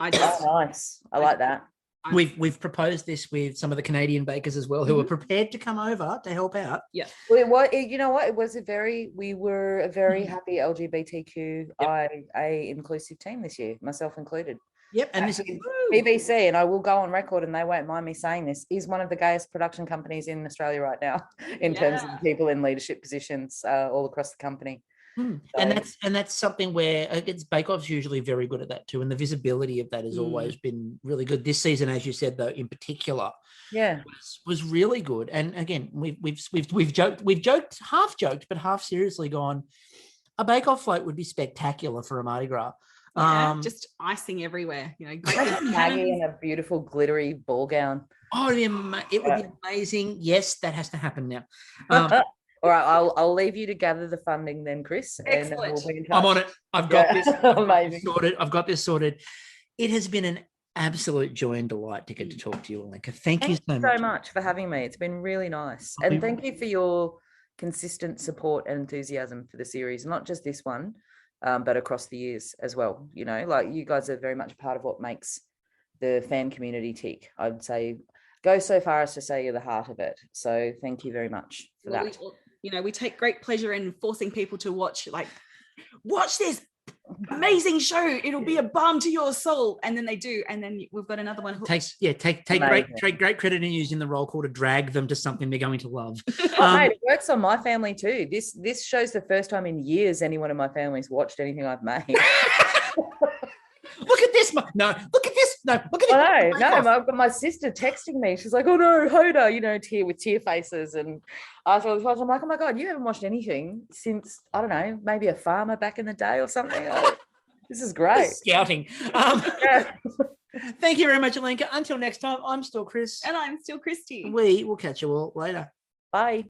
C: Nice. I like that.
A: We've proposed this with some of the Canadian bakers as well, who are prepared to come over to help out.
B: Yeah.
C: Well, you know what? We were a very happy LGBTQIA inclusive team this year, myself included.
A: Yep. And this is
C: BBC, and I will go on record, and they won't mind me saying this, is one of the gayest production companies in Australia right now in terms of people in leadership positions all across the company. So,
A: and that's something where Bakeoff's usually very good at that too, and the visibility of that has always been really good. This season, as you said, though, in particular, was really good. And again, we've joked, half joked, but half seriously gone, a Bakeoff float would be spectacular for a Mardi Gras.
B: Just icing everywhere,
C: Maggie in a beautiful glittery ball gown.
A: Oh, it would be amazing. Yes, that has to happen now.
C: All right, I'll leave you to gather the funding then, Chris.
B: Excellent.
C: And we'll be in touch.
A: I'm on it. I've got this.
C: Amazing.
A: I've got this sorted. It has been an absolute joy and delight to get to talk to you, Alenka. Thank you so
C: much for having me. It's been really nice. And thank you for your consistent support and enthusiasm for the series, not just this one, but across the years as well. Like you guys are very much a part of what makes the fan community tick. I'd say go so far as to say you're the heart of it. So thank you very much for that.
B: We take great pleasure in forcing people to watch this amazing show. It'll be a balm to your soul. And then they do. And then we've got another one.
A: Take great credit in using the roll call to drag them to something they're going to love.
C: Mate, it works on my family too. This show's the first time in years anyone in my family's watched anything I've made.
A: Look at this. No, look at this. No, look at it.
C: I've got my sister texting me. She's like, oh no, Hoda, with tear faces. And after all this, I'm like, oh my God, you haven't watched anything since, I don't know, maybe a farmer back in the day or something. This is great.
A: Scouting. Thank you very much, Alenka. Until next time, I'm still Chris.
B: And I'm still Kristie.
A: We will catch you all later.
C: Bye.